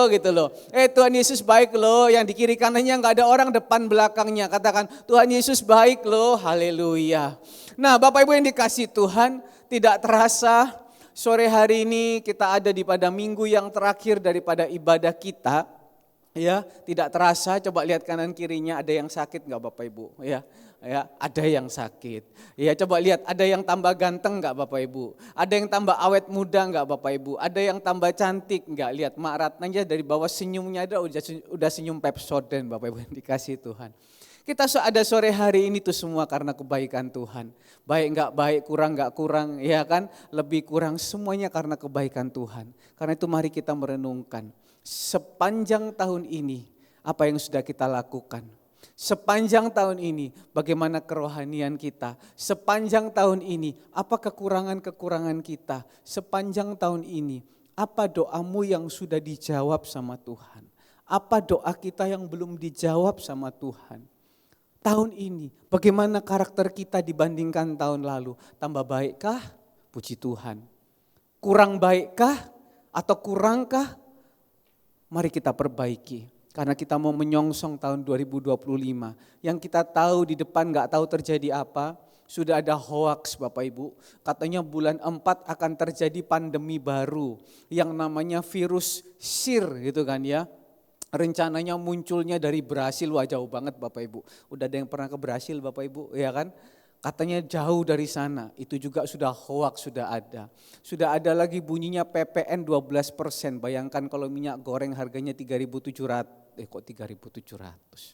loh gitu loh. Tuhan Yesus baik loh, yang di kiri kanannya gak ada orang, depan belakangnya. Katakan Tuhan Yesus baik loh, haleluya. Nah Bapak Ibu yang dikasihi Tuhan, tidak terasa sore hari ini kita ada pada minggu yang terakhir daripada ibadah kita. Ya, tidak terasa, coba lihat kanan kirinya, ada yang sakit gak Bapak Ibu? Ya, ada yang sakit. Ya, coba lihat, ada yang tambah ganteng gak Bapak Ibu? Ada yang tambah awet muda gak Bapak Ibu? Ada yang tambah cantik gak? Lihat Mak Ratna dari bawah senyumnya udah senyum Pepsodent Bapak Ibu yang dikasih Tuhan. Kita ada sore hari ini tuh semua karena kebaikan Tuhan. Baik gak baik, kurang gak kurang, ya kan? Lebih kurang, semuanya karena kebaikan Tuhan. Karena itu mari kita merenungkan. Sepanjang tahun ini, apa yang sudah kita lakukan? Sepanjang tahun ini, bagaimana kerohanian kita? Sepanjang tahun ini, apa kekurangan-kekurangan kita? Sepanjang tahun ini, apa doamu yang sudah dijawab sama Tuhan? Apa doa kita yang belum dijawab sama Tuhan? Tahun ini, bagaimana karakter kita dibandingkan tahun lalu? Tambah baikkah? Puji Tuhan. Kurang baikkah? Atau kurangkah? Mari kita perbaiki, karena kita mau menyongsong tahun 2025. Yang kita tahu di depan gak tahu terjadi apa, sudah ada hoax Bapak Ibu. Katanya bulan 4 akan terjadi pandemi baru, yang namanya virus SIR gitu kan ya. Rencananya munculnya dari Brasil, wah jauh banget Bapak Ibu. Udah ada yang pernah ke Brasil Bapak Ibu, ya kan? Katanya jauh dari sana, itu juga sudah hoax, sudah ada. Sudah ada lagi bunyinya PPN 12%, bayangkan kalau minyak goreng harganya 3.700, kok 3.700?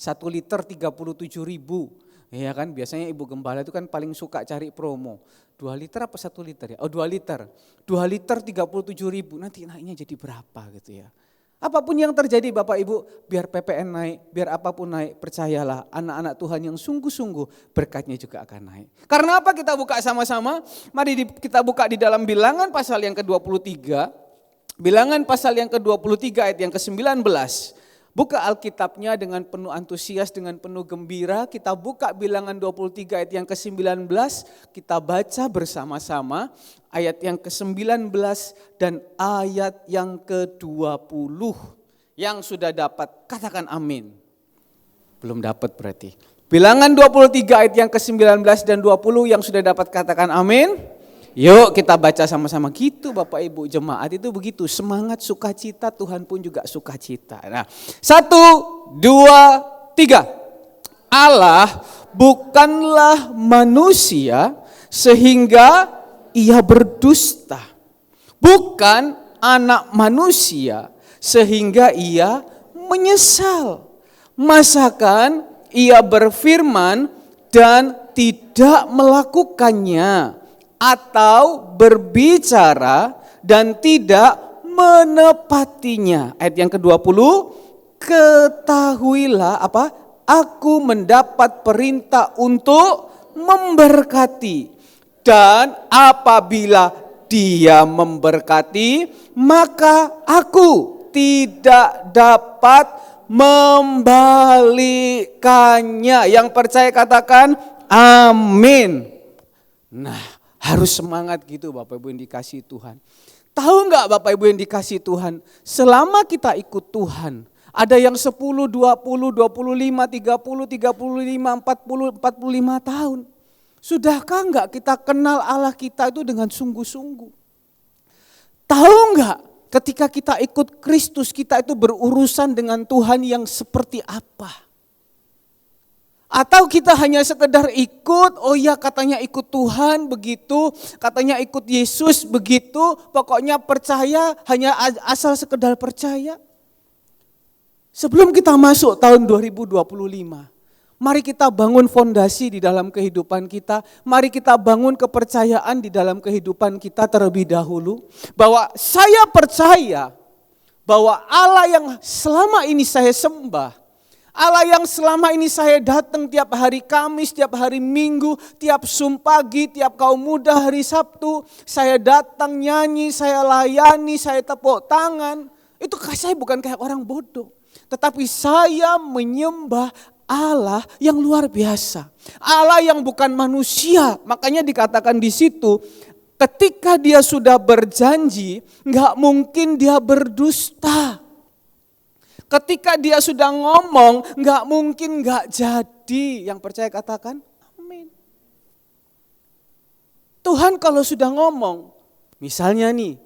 1 liter 37.000, ya kan biasanya Ibu Gembala itu kan paling suka cari promo. 2 liter apa 1 liter ya? Oh 2 liter, 2 liter 37.000, nanti naiknya jadi berapa gitu ya. Apapun yang terjadi Bapak Ibu, biar PPN naik, biar apapun naik, percayalah anak-anak Tuhan yang sungguh-sungguh berkatnya juga akan naik. Karena apa kita buka sama-sama? Mari kita buka di dalam Bilangan pasal yang ke-23. Bilangan pasal yang ke-23 ayat yang ke-19. Buka Alkitabnya dengan penuh antusias, dengan penuh gembira. Kita buka Bilangan 23 ayat yang ke-19. Kita baca bersama-sama ayat yang ke-19 dan ayat yang ke-20. Yang sudah dapat, katakan amin. Belum dapat berarti. Bilangan 23 ayat yang ke-19 dan 20 yang sudah dapat, katakan amin. Yuk kita baca sama-sama gitu Bapak Ibu, jemaat itu begitu, semangat sukacita, Tuhan pun juga sukacita. Nah 1, 2, 3. Allah bukanlah manusia sehingga ia berdusta. Bukan anak manusia sehingga ia menyesal. Masakan ia berfirman dan tidak melakukannya, atau berbicara dan tidak menepatinya. Ayat yang ke-20, ketahuilah apa? Aku mendapat perintah untuk memberkati. Dan apabila dia memberkati, maka aku tidak dapat membalikannya. Yang percaya katakan amin. Nah, harus semangat gitu Bapak Ibu yang dikasihi Tuhan. Tahu enggak Bapak Ibu yang dikasihi Tuhan, selama kita ikut Tuhan, ada yang 10, 20, 25, 30, 35, 40, 45 tahun. Sudahkah enggak kita kenal Allah kita itu dengan sungguh-sungguh? Tahu enggak ketika kita ikut Kristus, kita itu berurusan dengan Tuhan yang seperti apa? Atau kita hanya sekedar ikut, oh ya katanya ikut Tuhan begitu, katanya ikut Yesus begitu, pokoknya percaya hanya asal sekedar percaya. Sebelum kita masuk tahun 2025, mari kita bangun fondasi di dalam kehidupan kita, mari kita bangun kepercayaan di dalam kehidupan kita terlebih dahulu. Bahwa saya percaya bahwa Allah yang selama ini saya sembah, Allah yang selama ini saya datang tiap hari Kamis, tiap hari Minggu, tiap pagi, tiap kaum muda hari Sabtu, saya datang nyanyi, saya layani, saya tepuk tangan. Itu saya bukan kayak orang bodoh, tetapi saya menyembah Allah yang luar biasa. Allah yang bukan manusia, makanya dikatakan di situ, ketika dia sudah berjanji, gak mungkin dia berdusta. Ketika dia sudah ngomong, nggak mungkin nggak jadi. Yang percaya katakan, amin. Tuhan kalau sudah ngomong, misalnya nih,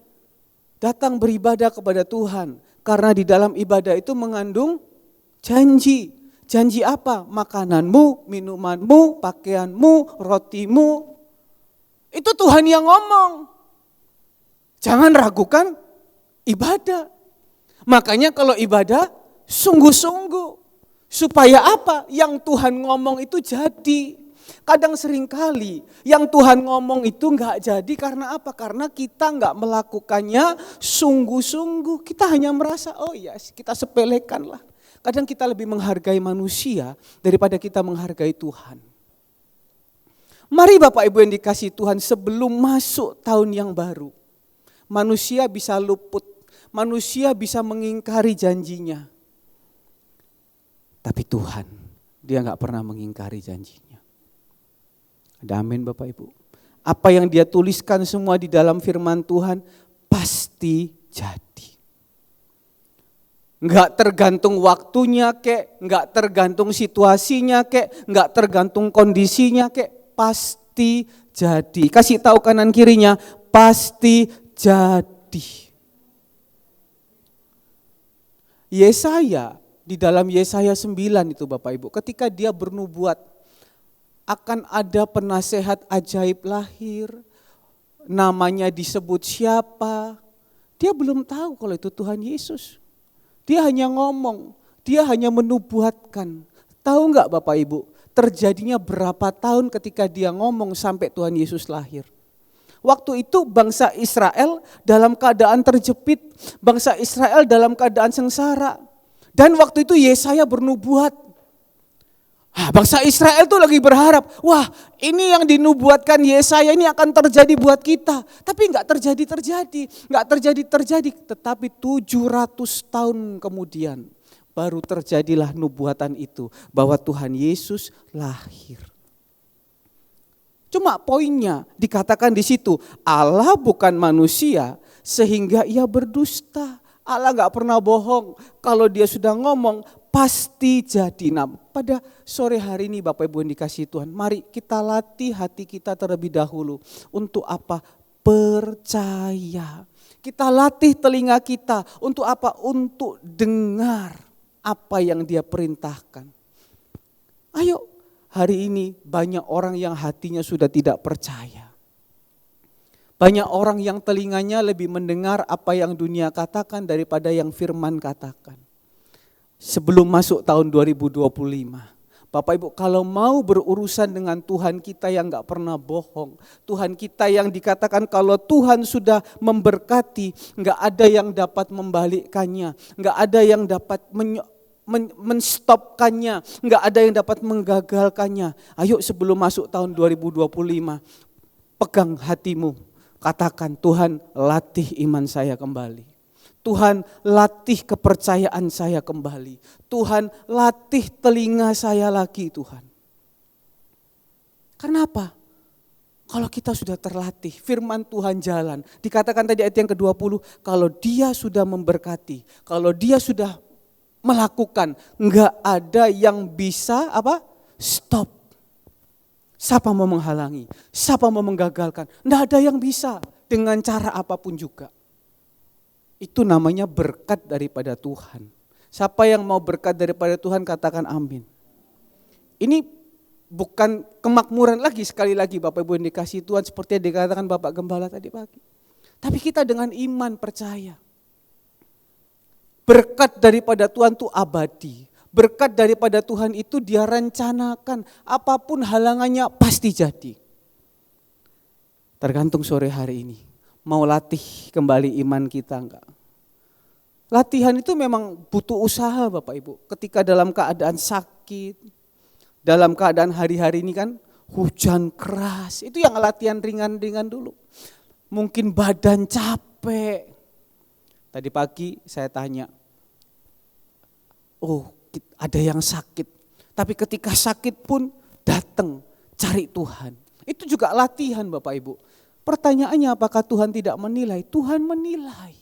datang beribadah kepada Tuhan. Karena di dalam ibadah itu mengandung janji. Janji apa? Makananmu, minumanmu, pakaianmu, rotimu. Itu Tuhan yang ngomong. Jangan ragukan ibadah. Makanya kalau ibadah sungguh-sungguh. Supaya apa? Yang Tuhan ngomong itu jadi. Kadang seringkali yang Tuhan ngomong itu enggak jadi karena apa? Karena kita enggak melakukannya sungguh-sungguh. Kita hanya merasa, oh ya kita sepelekan lah. Kadang kita lebih menghargai manusia daripada kita menghargai Tuhan. Mari Bapak Ibu yang dikasihi Tuhan, sebelum masuk tahun yang baru, manusia bisa luput. Manusia bisa mengingkari janjinya. Tapi Tuhan, dia gak pernah mengingkari janjinya. Ada amin Bapak Ibu. Apa yang dia tuliskan semua di dalam firman Tuhan pasti jadi. Gak tergantung waktunya kek, gak tergantung situasinya kek, gak tergantung kondisinya kek, pasti jadi. Kasih tahu kanan kirinya, pasti jadi. Yesaya, di dalam Yesaya 9 itu Bapak Ibu, ketika dia bernubuat akan ada penasehat ajaib lahir, namanya disebut siapa, dia belum tahu kalau itu Tuhan Yesus. Dia hanya ngomong, dia hanya menubuatkan. Tahu enggak Bapak Ibu, terjadinya berapa tahun ketika dia ngomong sampai Tuhan Yesus lahir. Waktu itu bangsa Israel dalam keadaan terjepit, bangsa Israel dalam keadaan sengsara. Dan waktu itu Yesaya bernubuat. Bangsa Israel tuh lagi berharap, wah ini yang dinubuatkan Yesaya ini akan terjadi buat kita. Tapi enggak terjadi. Tetapi 700 tahun kemudian baru terjadilah nubuatan itu bahwa Tuhan Yesus lahir. Cuma poinnya dikatakan di situ, Allah bukan manusia sehingga ia berdusta. Allah gak pernah bohong, kalau dia sudah ngomong pasti jadi. Nah pada sore hari ini Bapak Ibu yang dikasihi Tuhan, mari kita latih hati kita terlebih dahulu. Untuk apa? Percaya. Kita latih telinga kita, untuk apa? Untuk dengar apa yang dia perintahkan. Ayo. Hari ini banyak orang yang hatinya sudah tidak percaya. Banyak orang yang telinganya lebih mendengar apa yang dunia katakan daripada yang firman katakan. Sebelum masuk tahun 2025, Bapak Ibu kalau mau berurusan dengan Tuhan kita yang gak pernah bohong. Tuhan kita yang dikatakan kalau Tuhan sudah memberkati, gak ada yang dapat membalikkannya. Gak ada yang dapat menstopkannya, nggak ada yang dapat menggagalkannya. Ayo sebelum masuk tahun 2025, pegang hatimu, katakan Tuhan latih iman saya kembali. Tuhan latih kepercayaan saya kembali. Tuhan latih telinga saya lagi Tuhan. Kenapa? Kalau kita sudah terlatih, firman Tuhan jalan. Dikatakan tadi ayat yang ke-20, kalau dia sudah memberkati, kalau dia sudah melakukan, enggak ada yang bisa stop. Siapa mau menghalangi? Siapa mau menggagalkan? Enggak ada yang bisa dengan cara apapun juga. Itu namanya berkat daripada Tuhan. Siapa yang mau berkat daripada Tuhan katakan amin. Ini bukan kemakmuran lagi, sekali lagi Bapak Ibu yang dikasihi Tuhan seperti yang dikatakan Bapak Gembala tadi pagi. Tapi kita dengan iman percaya. Berkat daripada Tuhan itu abadi. Berkat daripada Tuhan itu dia rencanakan. Apapun halangannya pasti jadi. Tergantung sore hari ini. Mau latih kembali iman kita enggak? Latihan itu memang butuh usaha Bapak Ibu. Ketika dalam keadaan sakit, dalam keadaan hari-hari ini kan hujan keras. Itu yang latihan ringan-ringan dulu. Mungkin badan capek. Tadi pagi saya tanya, oh ada yang sakit. Tapi ketika sakit pun datang cari Tuhan. Itu juga latihan Bapak Ibu. Pertanyaannya apakah Tuhan tidak menilai? Tuhan menilai.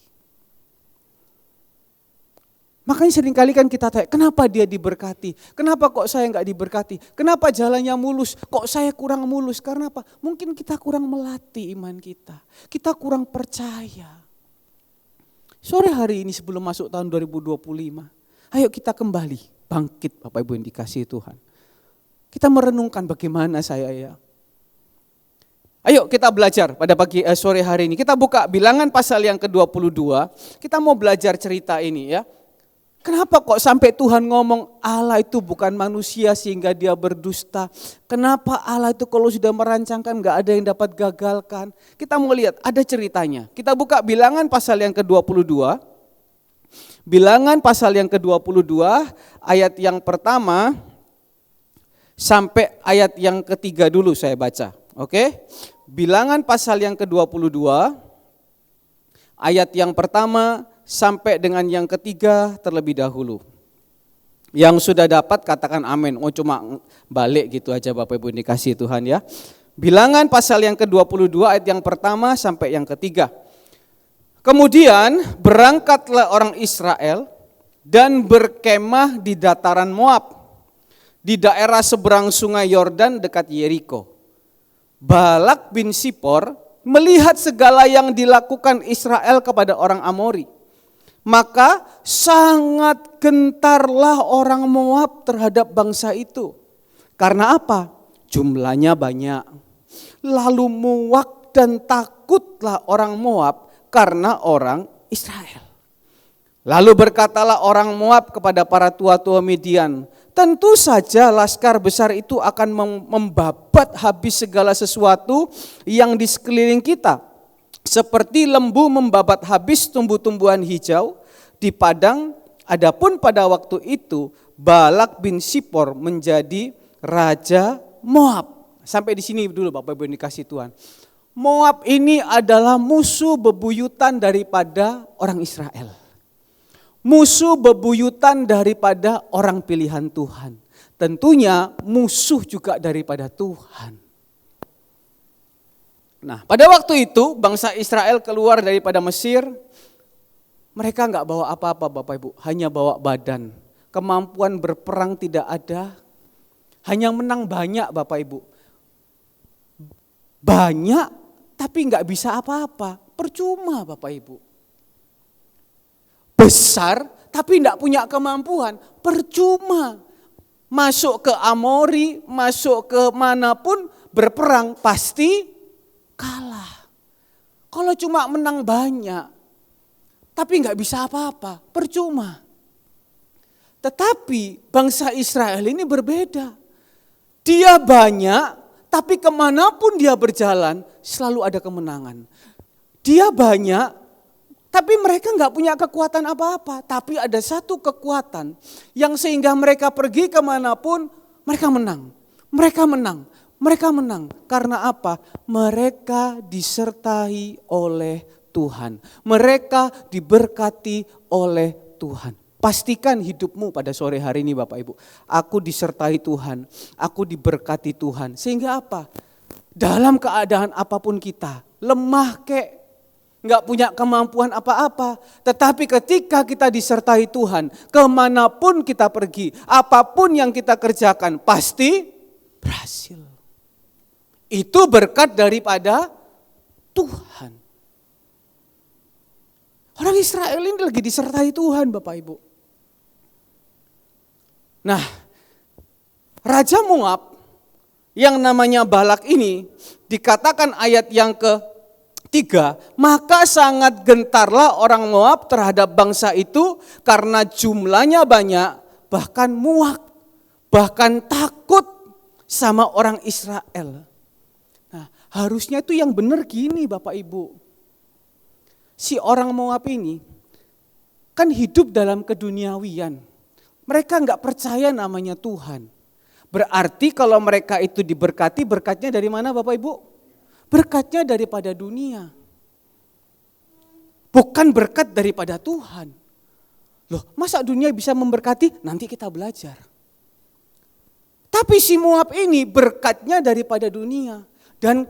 Makanya seringkali kan kita tanya, kenapa dia diberkati? Kenapa kok saya enggak diberkati? Kenapa jalannya mulus? Kok saya kurang mulus? Karena apa? Mungkin kita kurang melatih iman kita. Kita kurang percaya. Sore hari ini sebelum masuk tahun 2025, ayo kita kembali bangkit Bapak Ibu yang dikasihi Tuhan. Kita merenungkan bagaimana saya ya. Ayo kita belajar pada sore hari ini. Kita buka Bilangan pasal yang ke-22. Kita mau belajar cerita ini ya. Kenapa kok sampai Tuhan ngomong Allah itu bukan manusia sehingga dia berdusta. Kenapa Allah itu kalau sudah merancangkan gak ada yang dapat gagalkan. Kita mau lihat ada ceritanya. Kita buka Bilangan pasal yang ke-22. Bilangan pasal yang ke-22 ayat yang pertama sampai ayat yang ketiga dulu saya baca. Oke? Bilangan pasal yang ke-22 ayat yang pertama sampai dengan yang ketiga terlebih dahulu. Yang sudah dapat katakan amin. Oh cuma balik gitu aja Bapak Ibu dikasih Tuhan ya. Bilangan pasal yang ke-22 ayat yang pertama sampai yang ketiga. Kemudian berangkatlah orang Israel dan berkemah di dataran Moab, di daerah seberang sungai Yordan dekat Yeriko. Balak bin Sipor melihat segala yang dilakukan Israel kepada orang Amori. Maka sangat gentarlah orang Moab terhadap bangsa itu. Karena apa? Jumlahnya banyak. Lalu muak dan takutlah orang Moab karena orang Israel. Lalu berkatalah orang Moab kepada para tua-tua Midian, tentu saja laskar besar itu akan membabat habis segala sesuatu yang di sekeliling kita. Seperti lembu membabat habis tumbuh-tumbuhan hijau di padang. Adapun pada waktu itu Balak bin Sipor menjadi raja Moab. Sampai di sini dulu Bapak Ibu yang dikasih Tuhan. Moab ini adalah musuh bebuyutan daripada orang Israel. Musuh bebuyutan daripada orang pilihan Tuhan. Tentunya musuh juga daripada Tuhan. Nah, pada waktu itu bangsa Israel keluar daripada Mesir. Mereka enggak bawa apa-apa Bapak Ibu, hanya bawa badan. Kemampuan berperang tidak ada. Hanya menang banyak Bapak Ibu. Banyak tapi enggak bisa apa-apa. Percuma Bapak Ibu. Besar tapi tidak punya kemampuan, percuma. Masuk ke Amori, masuk ke manapun berperang pasti kalah. Kalau cuma menang banyak tapi nggak bisa apa-apa, percuma. Tetapi bangsa Israel ini berbeda. Dia banyak tapi kemanapun dia berjalan selalu ada kemenangan. Dia banyak tapi mereka nggak punya kekuatan apa-apa. Tapi ada satu kekuatan yang sehingga mereka pergi kemanapun mereka menang. Mereka menang. Mereka menang. Karena apa? Mereka disertai oleh Tuhan. Mereka diberkati oleh Tuhan. Pastikan hidupmu pada sore hari ini Bapak Ibu. Aku disertai Tuhan. Aku diberkati Tuhan. Sehingga apa? Dalam keadaan apapun kita. Lemah kek. Nggak punya kemampuan apa-apa. Tetapi ketika kita disertai Tuhan, kemanapun kita pergi, apapun yang kita kerjakan, pasti berhasil. Itu berkat daripada Tuhan. Orang Israel ini lagi disertai Tuhan Bapak Ibu. Nah, Raja Moab yang namanya Balak ini dikatakan ayat yang ke-3, maka sangat gentarlah orang Moab terhadap bangsa itu karena jumlahnya banyak, bahkan muak, bahkan takut sama orang Israel. Nah, harusnya itu yang benar gini Bapak Ibu. Si orang Moab ini kan hidup dalam keduniawian. Mereka enggak percaya namanya Tuhan. Berarti kalau mereka itu diberkati, berkatnya dari mana Bapak Ibu? Berkatnya daripada dunia. Bukan berkat daripada Tuhan. Loh, masa dunia bisa memberkati? Nanti kita belajar. Tapi si Moab ini berkatnya daripada dunia. Dan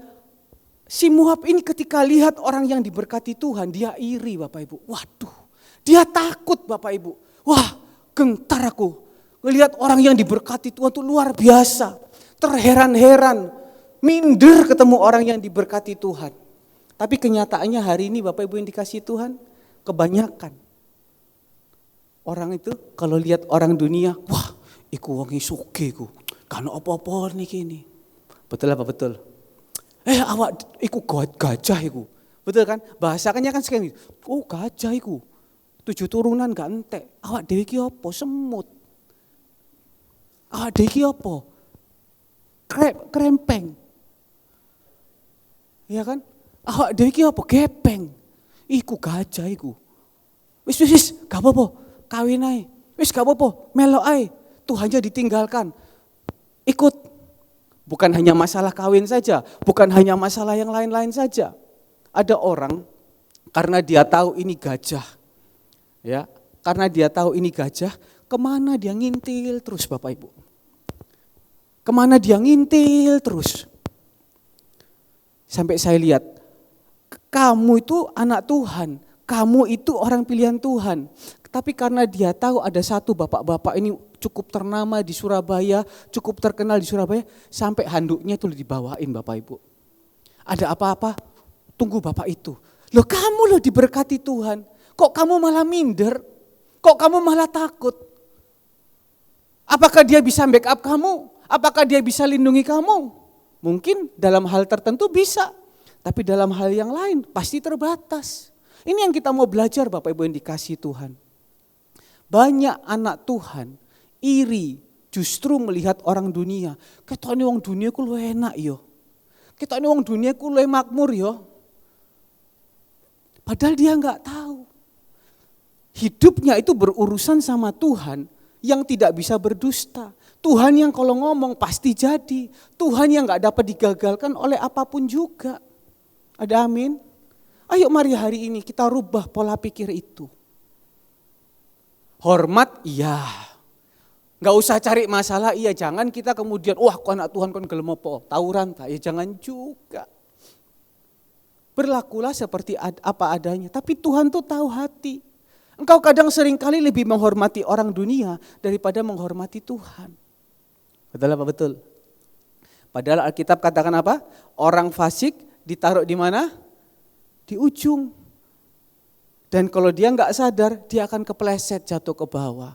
si Moab ini ketika lihat orang yang diberkati Tuhan, dia iri Bapak Ibu. Waduh, Dia takut Bapak Ibu. Wah, gentar aku. Melihat orang yang diberkati Tuhan itu luar biasa. Terheran-heran. Minder ketemu orang yang diberkati Tuhan. Tapi kenyataannya hari ini Bapak Ibu yang dikasihi Tuhan, kebanyakan orang itu kalau lihat orang dunia, wah, iku wong sugih iku. Kan apa-apa niki. Betul apa betul? Awak iku gajah iku. Betul kan? Bahasakannya kan sekali. Oh, gajah iku. 7 turunan gak entek. Awak dhewe iki apa? Semut. Awak dhewe iki apa? Krempeng. Ya kan? Awak dhewe iki apa? Gepeng. Iku gajah iku. Wis, gak apa-apa. Kawin ae. Wis gak apa-apa. Melok ae. Tuhannya ditinggalkan. Ikut. Bukan hanya masalah kawin saja. Bukan hanya masalah yang lain-lain saja. Ada orang karena dia tahu ini gajah. Ya, karena dia tahu ini gajah, kemana dia ngintil terus Bapak Ibu. Kemana dia ngintil terus. Sampai saya lihat, kamu itu anak Tuhan, kamu itu orang pilihan Tuhan. Tapi karena dia tahu ada satu bapak-bapak ini cukup ternama di Surabaya, cukup terkenal di Surabaya, sampai handuknya itu dibawain Bapak Ibu. Ada apa-apa, tunggu Bapak itu. Loh kamu loh diberkati Tuhan, kok kamu malah minder? Kok kamu malah takut? Apakah dia bisa backup kamu? Apakah dia bisa lindungi kamu? Mungkin dalam hal tertentu bisa, tapi dalam hal yang lain pasti terbatas. Ini yang kita mau belajar Bapak Ibu yang dikasihi Tuhan. Banyak anak Tuhan iri justru melihat orang dunia. Ketone wong dunia ku luwih enak yo. Ketone wong dunia ku luwih makmur yo. Padahal dia enggak tahu. Hidupnya itu berurusan sama Tuhan yang tidak bisa berdusta. Tuhan yang kalau ngomong pasti jadi. Tuhan yang enggak dapat digagalkan oleh apapun juga. Ada amin? Ayo mari hari ini kita rubah pola pikir itu. Hormat, iya. Gak usah cari masalah, iya. Jangan kita kemudian, wah kok anak Tuhan kon gelem apa, tawuran tak, ya jangan juga. Berlakulah seperti apa adanya, tapi Tuhan tuh tahu hati. Engkau kadang seringkali lebih menghormati orang dunia daripada menghormati Tuhan. Betul apa betul? Padahal Alkitab katakan apa? Orang fasik ditaruh di mana? Di ujung. Dan kalau dia enggak sadar, dia akan kepleset jatuh ke bawah.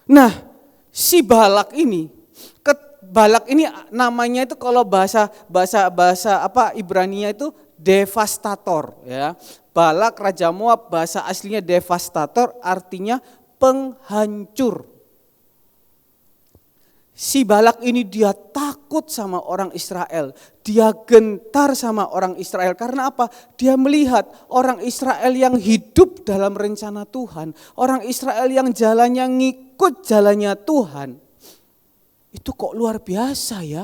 Nah, si Balak ini namanya itu kalau bahasa Ibrania itu devastator ya. Balak raja Moab bahasa aslinya devastator artinya penghancur. Si Balak ini dia takut sama orang Israel. Dia gentar sama orang Israel. Karena apa? Dia melihat orang Israel yang hidup dalam rencana Tuhan. Orang Israel yang jalannya ngikut jalannya Tuhan. Itu kok luar biasa ya.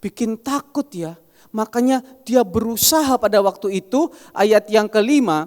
Bikin takut ya. Makanya dia berusaha pada waktu itu, ayat yang kelima,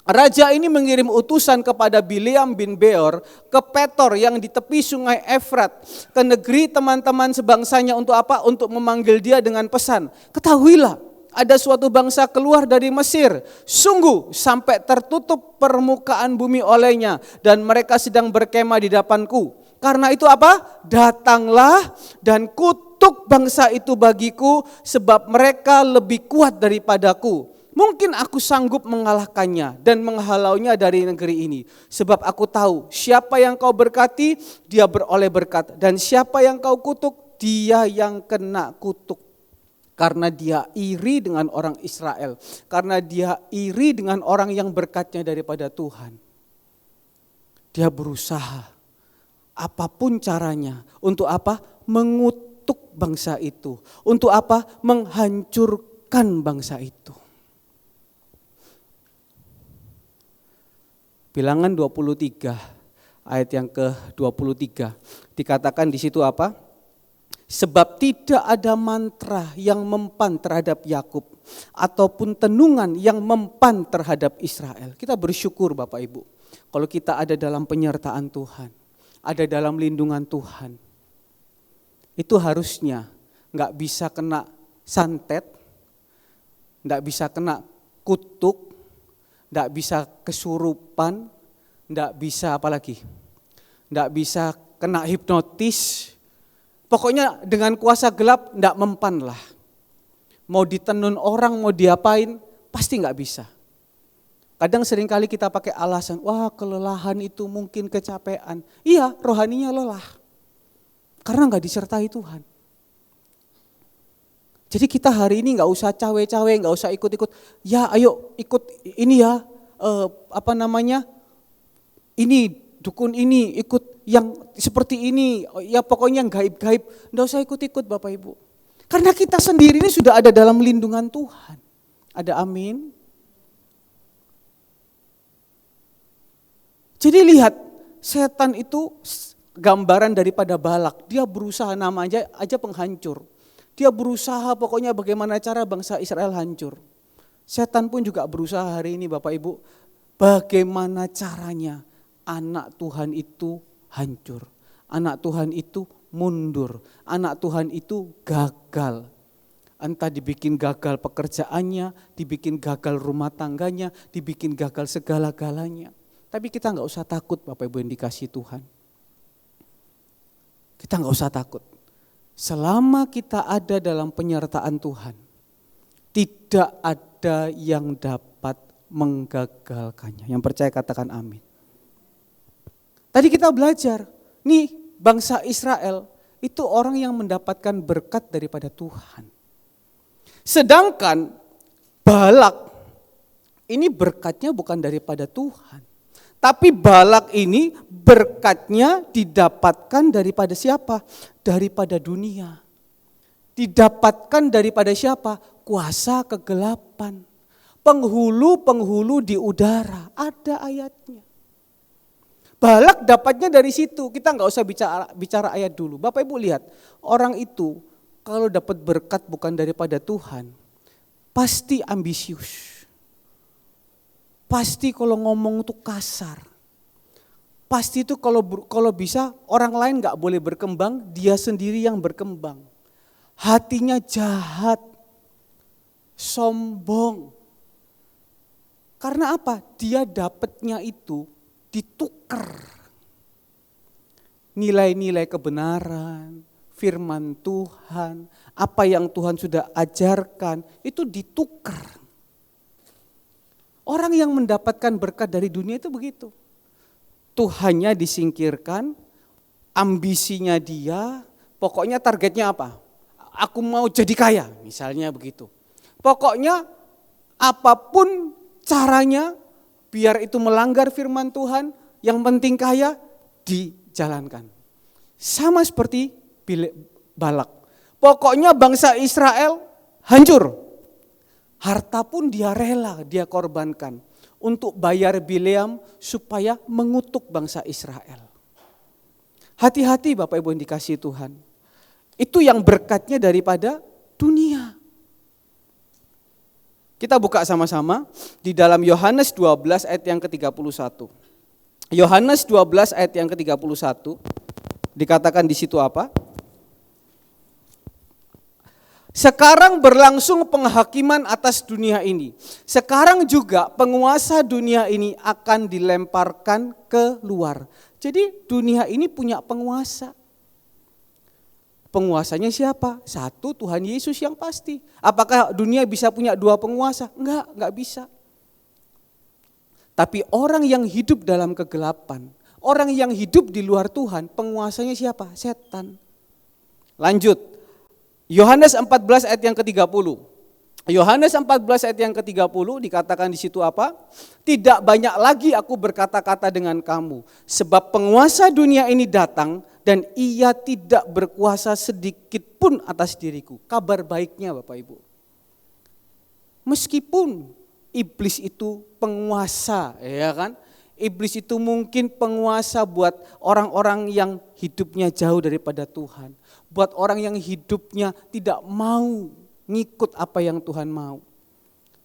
raja ini mengirim utusan kepada Bileam bin Beor ke Petor yang di tepi sungai Efrat, ke negeri teman-teman sebangsanya untuk apa? Untuk memanggil dia dengan pesan. Ketahuilah, ada suatu bangsa keluar dari Mesir, sungguh sampai tertutup permukaan bumi olehnya dan mereka sedang berkemah di depanku. Karena itu apa? Datanglah dan kutuk bangsa itu bagiku sebab mereka lebih kuat daripadaku. Mungkin aku sanggup mengalahkannya dan menghalaunya dari negeri ini. Sebab aku tahu siapa yang kau berkati, dia beroleh berkat. Dan siapa yang kau kutuk, dia yang kena kutuk. Karena dia iri dengan orang Israel. Karena dia iri dengan orang yang berkatnya daripada Tuhan. Dia berusaha apapun caranya. Untuk apa? Mengutuk bangsa itu. Untuk apa? Menghancurkan bangsa itu. Bilangan 23 ayat yang ke-23 dikatakan di situ apa? Sebab tidak ada mantra yang mempan terhadap Yakub ataupun tenungan yang mempan terhadap Israel. Kita bersyukur Bapak Ibu kalau kita ada dalam penyertaan Tuhan, ada dalam lindungan Tuhan. Itu harusnya enggak bisa kena santet, enggak bisa kena kutuk, nggak bisa kesurupan, nggak bisa apalagi, nggak bisa kena hipnotis. Pokoknya dengan kuasa gelap nggak mempan lah. Mau ditenun orang, mau diapain, pasti nggak bisa. Kadang seringkali kita pakai alasan, wah kelelahan itu mungkin kecapean. Iya, rohaninya lelah. Karena nggak disertai Tuhan. Jadi kita hari ini nggak usah cawe-cawe, nggak usah ikut-ikut. Ya ayo ikut ini ya, ini dukun ini, ikut yang seperti ini. Ya pokoknya yang gaib-gaib, nggak usah ikut-ikut Bapak Ibu. Karena kita sendiri ini sudah ada dalam lindungan Tuhan. Ada amin. Jadi lihat, setan itu gambaran daripada balak. Dia berusaha, nama aja penghancur. Dia berusaha pokoknya bagaimana cara bangsa Israel hancur. Setan pun juga berusaha hari ini Bapak Ibu. Bagaimana caranya anak Tuhan itu hancur. Anak Tuhan itu mundur. Anak Tuhan itu gagal. Entah dibikin gagal pekerjaannya, dibikin gagal rumah tangganya, dibikin gagal segala-galanya. Tapi kita nggak usah takut Bapak Ibu yang dikasihi Tuhan. Kita nggak usah takut. Selama kita ada dalam penyertaan Tuhan, tidak ada yang dapat menggagalkannya. Yang percaya katakan amin. Tadi kita belajar, nih bangsa Israel itu orang yang mendapatkan berkat daripada Tuhan. Sedangkan Balak ini berkatnya bukan daripada Tuhan. Tapi Balak ini berkatnya didapatkan daripada siapa? Daripada dunia. Didapatkan daripada siapa? Kuasa kegelapan. Penghulu-penghulu di udara. Ada ayatnya. Balak dapatnya dari situ. Kita nggak usah bicara ayat dulu. Bapak Ibu lihat, orang itu kalau dapat berkat bukan daripada Tuhan, pasti ambisius. Pasti kalau ngomong tuh kasar. Pasti itu kalau bisa orang lain gak boleh berkembang, dia sendiri yang berkembang. Hatinya jahat, sombong. Karena apa? Dia dapatnya itu ditukar. Nilai-nilai kebenaran, firman Tuhan, apa yang Tuhan sudah ajarkan, itu ditukar. Orang yang mendapatkan berkat dari dunia itu begitu. Tuhannya disingkirkan, ambisinya dia, pokoknya targetnya apa? Aku mau jadi kaya, misalnya begitu. Pokoknya apapun caranya, biar itu melanggar firman Tuhan, yang penting kaya, dijalankan. Sama seperti Balak. Pokoknya bangsa Israel hancur. Harta pun dia rela, dia korbankan untuk bayar Bileam supaya mengutuk bangsa Israel. Hati-hati Bapak Ibu yang dikasihi Tuhan. Itu yang berkatnya daripada dunia. Kita buka sama-sama di dalam Yohanes 12 ayat yang ke-31. Yohanes 12 ayat yang ke-31 dikatakan di situ apa? Sekarang berlangsung penghakiman atas dunia ini. Sekarang juga penguasa dunia ini akan dilemparkan keluar. Jadi dunia ini punya penguasa. Penguasanya siapa? Satu, Tuhan Yesus yang pasti. Apakah dunia bisa punya dua penguasa? Enggak bisa. Tapi orang yang hidup dalam kegelapan, orang yang hidup di luar Tuhan, penguasanya siapa? Setan. Lanjut. Yohanes 14 ayat yang ke-30. Yohanes 14 ayat yang ke-30 dikatakan di situ apa? Tidak banyak lagi aku berkata-kata dengan kamu, sebab penguasa dunia ini datang dan ia tidak berkuasa sedikit pun atas diriku. Kabar baiknya Bapak Ibu. Meskipun iblis itu penguasa, ya kan? Iblis itu mungkin penguasa buat orang-orang yang hidupnya jauh daripada Tuhan. Buat orang yang hidupnya tidak mau ngikut apa yang Tuhan mau.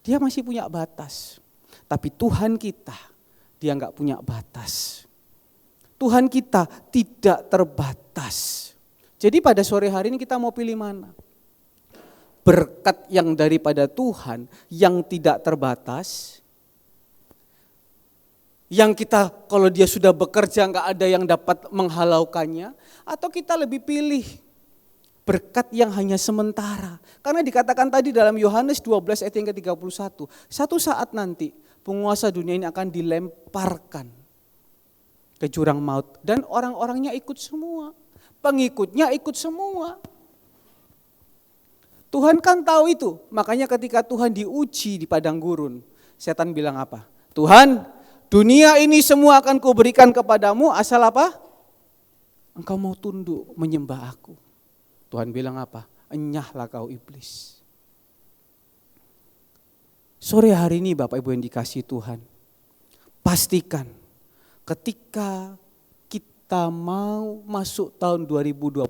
Dia masih punya batas. Tapi Tuhan kita, dia enggak punya batas. Tuhan kita tidak terbatas. Jadi pada sore hari ini kita mau pilih mana? Berkat yang daripada Tuhan yang tidak terbatas, Yang kita kalau dia sudah bekerja nggak ada yang dapat menghalaukannya. Atau kita lebih pilih berkat yang hanya sementara. Karena dikatakan tadi dalam Yohanes 12 ayat yang ke-31. Satu saat nanti penguasa dunia ini akan dilemparkan ke jurang maut. Dan orang-orangnya ikut semua. Pengikutnya ikut semua. Tuhan kan tahu itu. Makanya ketika Tuhan diuji di padang gurun. Setan bilang apa? Tuhan, dunia ini semua akan kuberikan kepadamu asal apa? Engkau mau tunduk menyembah aku. Tuhan bilang apa? Enyahlah kau iblis. Sore hari ini Bapak Ibu yang dikasihi Tuhan. Pastikan ketika kita mau masuk tahun 2025.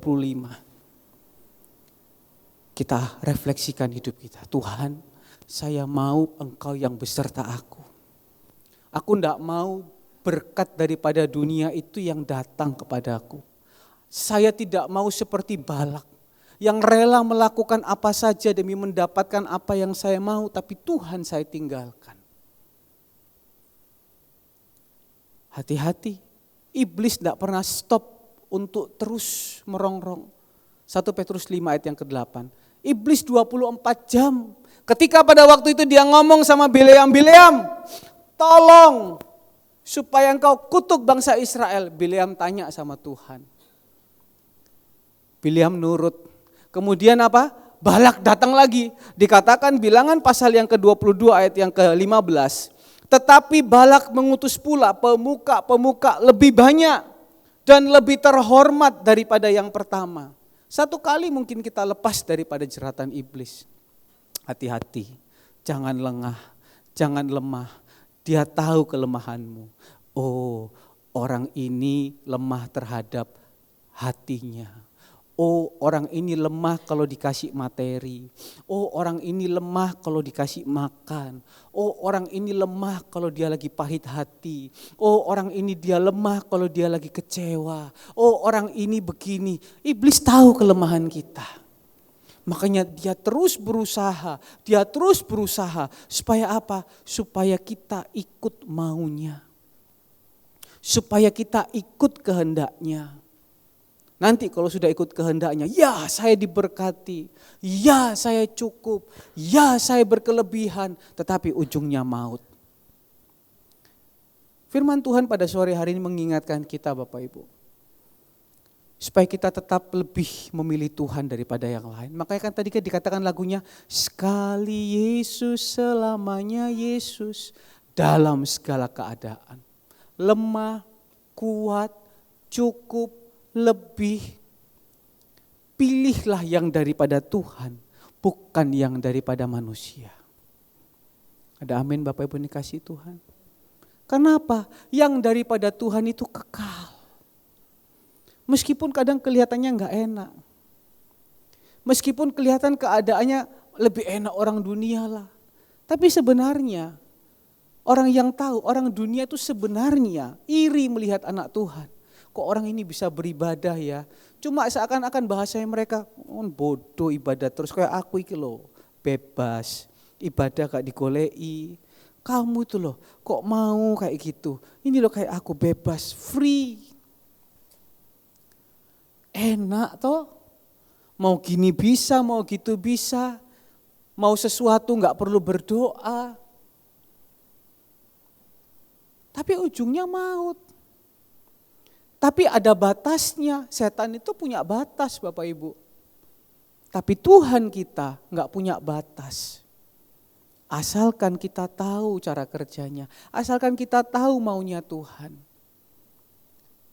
Kita refleksikan hidup kita. Tuhan, saya mau Engkau yang beserta aku. Aku tidak mau berkat daripada dunia itu yang datang kepadaku. Saya tidak mau seperti Balak yang rela melakukan apa saja demi mendapatkan apa yang saya mau, tapi Tuhan saya tinggalkan. Hati-hati, iblis tidak pernah stop untuk terus merongrong. 1 Petrus 5 ayat yang ke-8. Iblis 24 jam. Ketika pada waktu itu dia ngomong sama Bileam, tolong supaya engkau kutuk bangsa Israel. Bileam tanya sama Tuhan. Bileam nurut. Kemudian apa? Balak datang lagi. Dikatakan bilangan pasal yang ke-22 ayat yang ke-15. Tetapi Balak mengutus pula pemuka-pemuka lebih banyak dan lebih terhormat daripada yang pertama. Satu kali mungkin kita lepas daripada jeratan iblis. Hati-hati, jangan lengah, jangan lemah. Dia tahu kelemahanmu. Oh, orang ini lemah terhadap hatinya. Oh, orang ini lemah kalau dikasih materi. Oh, orang ini lemah kalau dikasih makan. Oh, orang ini lemah kalau dia lagi pahit hati. Oh, orang ini dia lemah kalau dia lagi kecewa. Oh, orang ini begini. Iblis tahu kelemahan kita. Makanya dia terus berusaha. Supaya apa? Supaya kita ikut maunya. Supaya kita ikut kehendaknya. Nanti kalau sudah ikut kehendaknya, ya saya diberkati, ya saya cukup, ya saya berkelebihan, tetapi ujungnya maut. Firman Tuhan pada sore hari ini mengingatkan kita Bapak Ibu. Supaya kita tetap lebih memilih Tuhan daripada yang lain. Makanya kan tadi dikatakan lagunya, sekali Yesus selamanya Yesus dalam segala keadaan. Lemah, kuat, cukup, lebih, pilihlah yang daripada Tuhan, bukan yang daripada manusia. Ada amin Bapak Ibu dikasihi Tuhan. Kenapa? Yang daripada Tuhan itu kekal. Meskipun kadang kelihatannya enggak enak. Meskipun kelihatan keadaannya lebih enak orang dunia lah. Tapi sebenarnya orang yang tahu, orang dunia itu sebenarnya iri melihat anak Tuhan. Kok orang ini bisa beribadah ya? Cuma seakan-akan bahasanya mereka bodoh ibadah terus kayak aku iki loh, bebas, ibadah gak digolei. Kamu itu loh, kok mau kayak gitu? Ini loh kayak aku bebas, free. Enak toh? Mau gini bisa, mau gitu bisa. Mau sesuatu gak perlu berdoa. Tapi ujungnya maut. Tapi ada batasnya, setan itu punya batas Bapak Ibu. Tapi Tuhan kita enggak punya batas. Asalkan kita tahu cara kerjanya, asalkan kita tahu maunya Tuhan.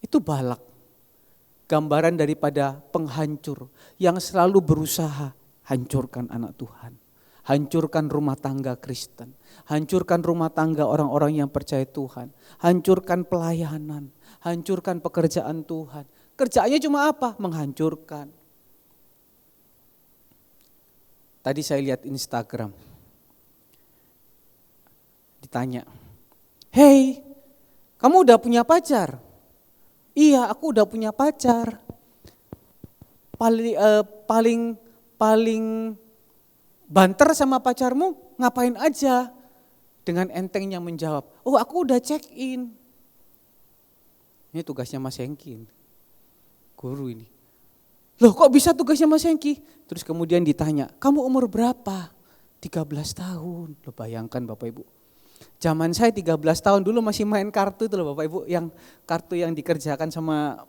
Itu Balak, gambaran daripada penghancur yang selalu berusaha hancurkan anak Tuhan. Hancurkan rumah tangga Kristen, hancurkan rumah tangga orang-orang yang percaya Tuhan, hancurkan pelayanan, hancurkan pekerjaan Tuhan. Kerjaannya cuma apa? Menghancurkan. Tadi saya lihat Instagram, ditanya, "Hey, kamu udah punya pacar?" "Iya, aku udah punya pacar." Paling banter sama pacarmu ngapain aja? Dengan entengnya menjawab, "Oh aku udah check in." Ini tugasnya Mas Hengki, guru ini. Loh kok bisa tugasnya Mas Hengki? Terus kemudian ditanya, kamu umur berapa? 13 tahun. Loh bayangkan Bapak Ibu. Zaman saya 13 tahun dulu masih main kartu itu loh Bapak Ibu. Yang kartu yang dikerjakan sama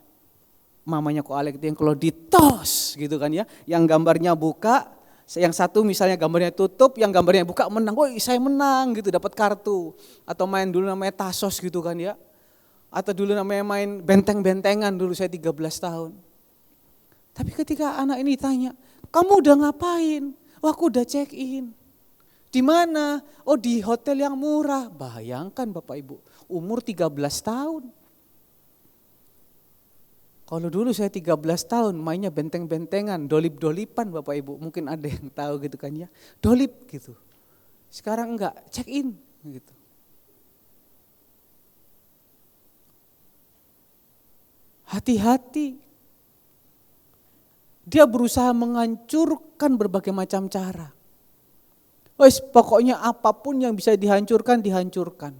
mamanya Ko Alek itu yang kalau ditos gitu kan ya. Yang gambarnya buka, yang satu misalnya gambarnya tutup, yang gambarnya buka menang. Woi saya menang gitu dapat kartu. Atau main dulu namanya tasos gitu kan ya. Atau dulu namanya main benteng-bentengan dulu saya 13 tahun. Tapi ketika anak ini tanya, kamu udah ngapain? Wah aku udah check in. Di mana? Oh di hotel yang murah. Bayangkan Bapak Ibu, umur 13 tahun. Kalau dulu saya 13 tahun mainnya benteng-bentengan, dolip-dolipan Bapak Ibu. Mungkin ada yang tahu gitu kan ya. Dolip gitu. Sekarang enggak, check in gitu. Hati-hati. Dia berusaha menghancurkan berbagai macam cara. Wes pokoknya apapun yang bisa dihancurkan, dihancurkan.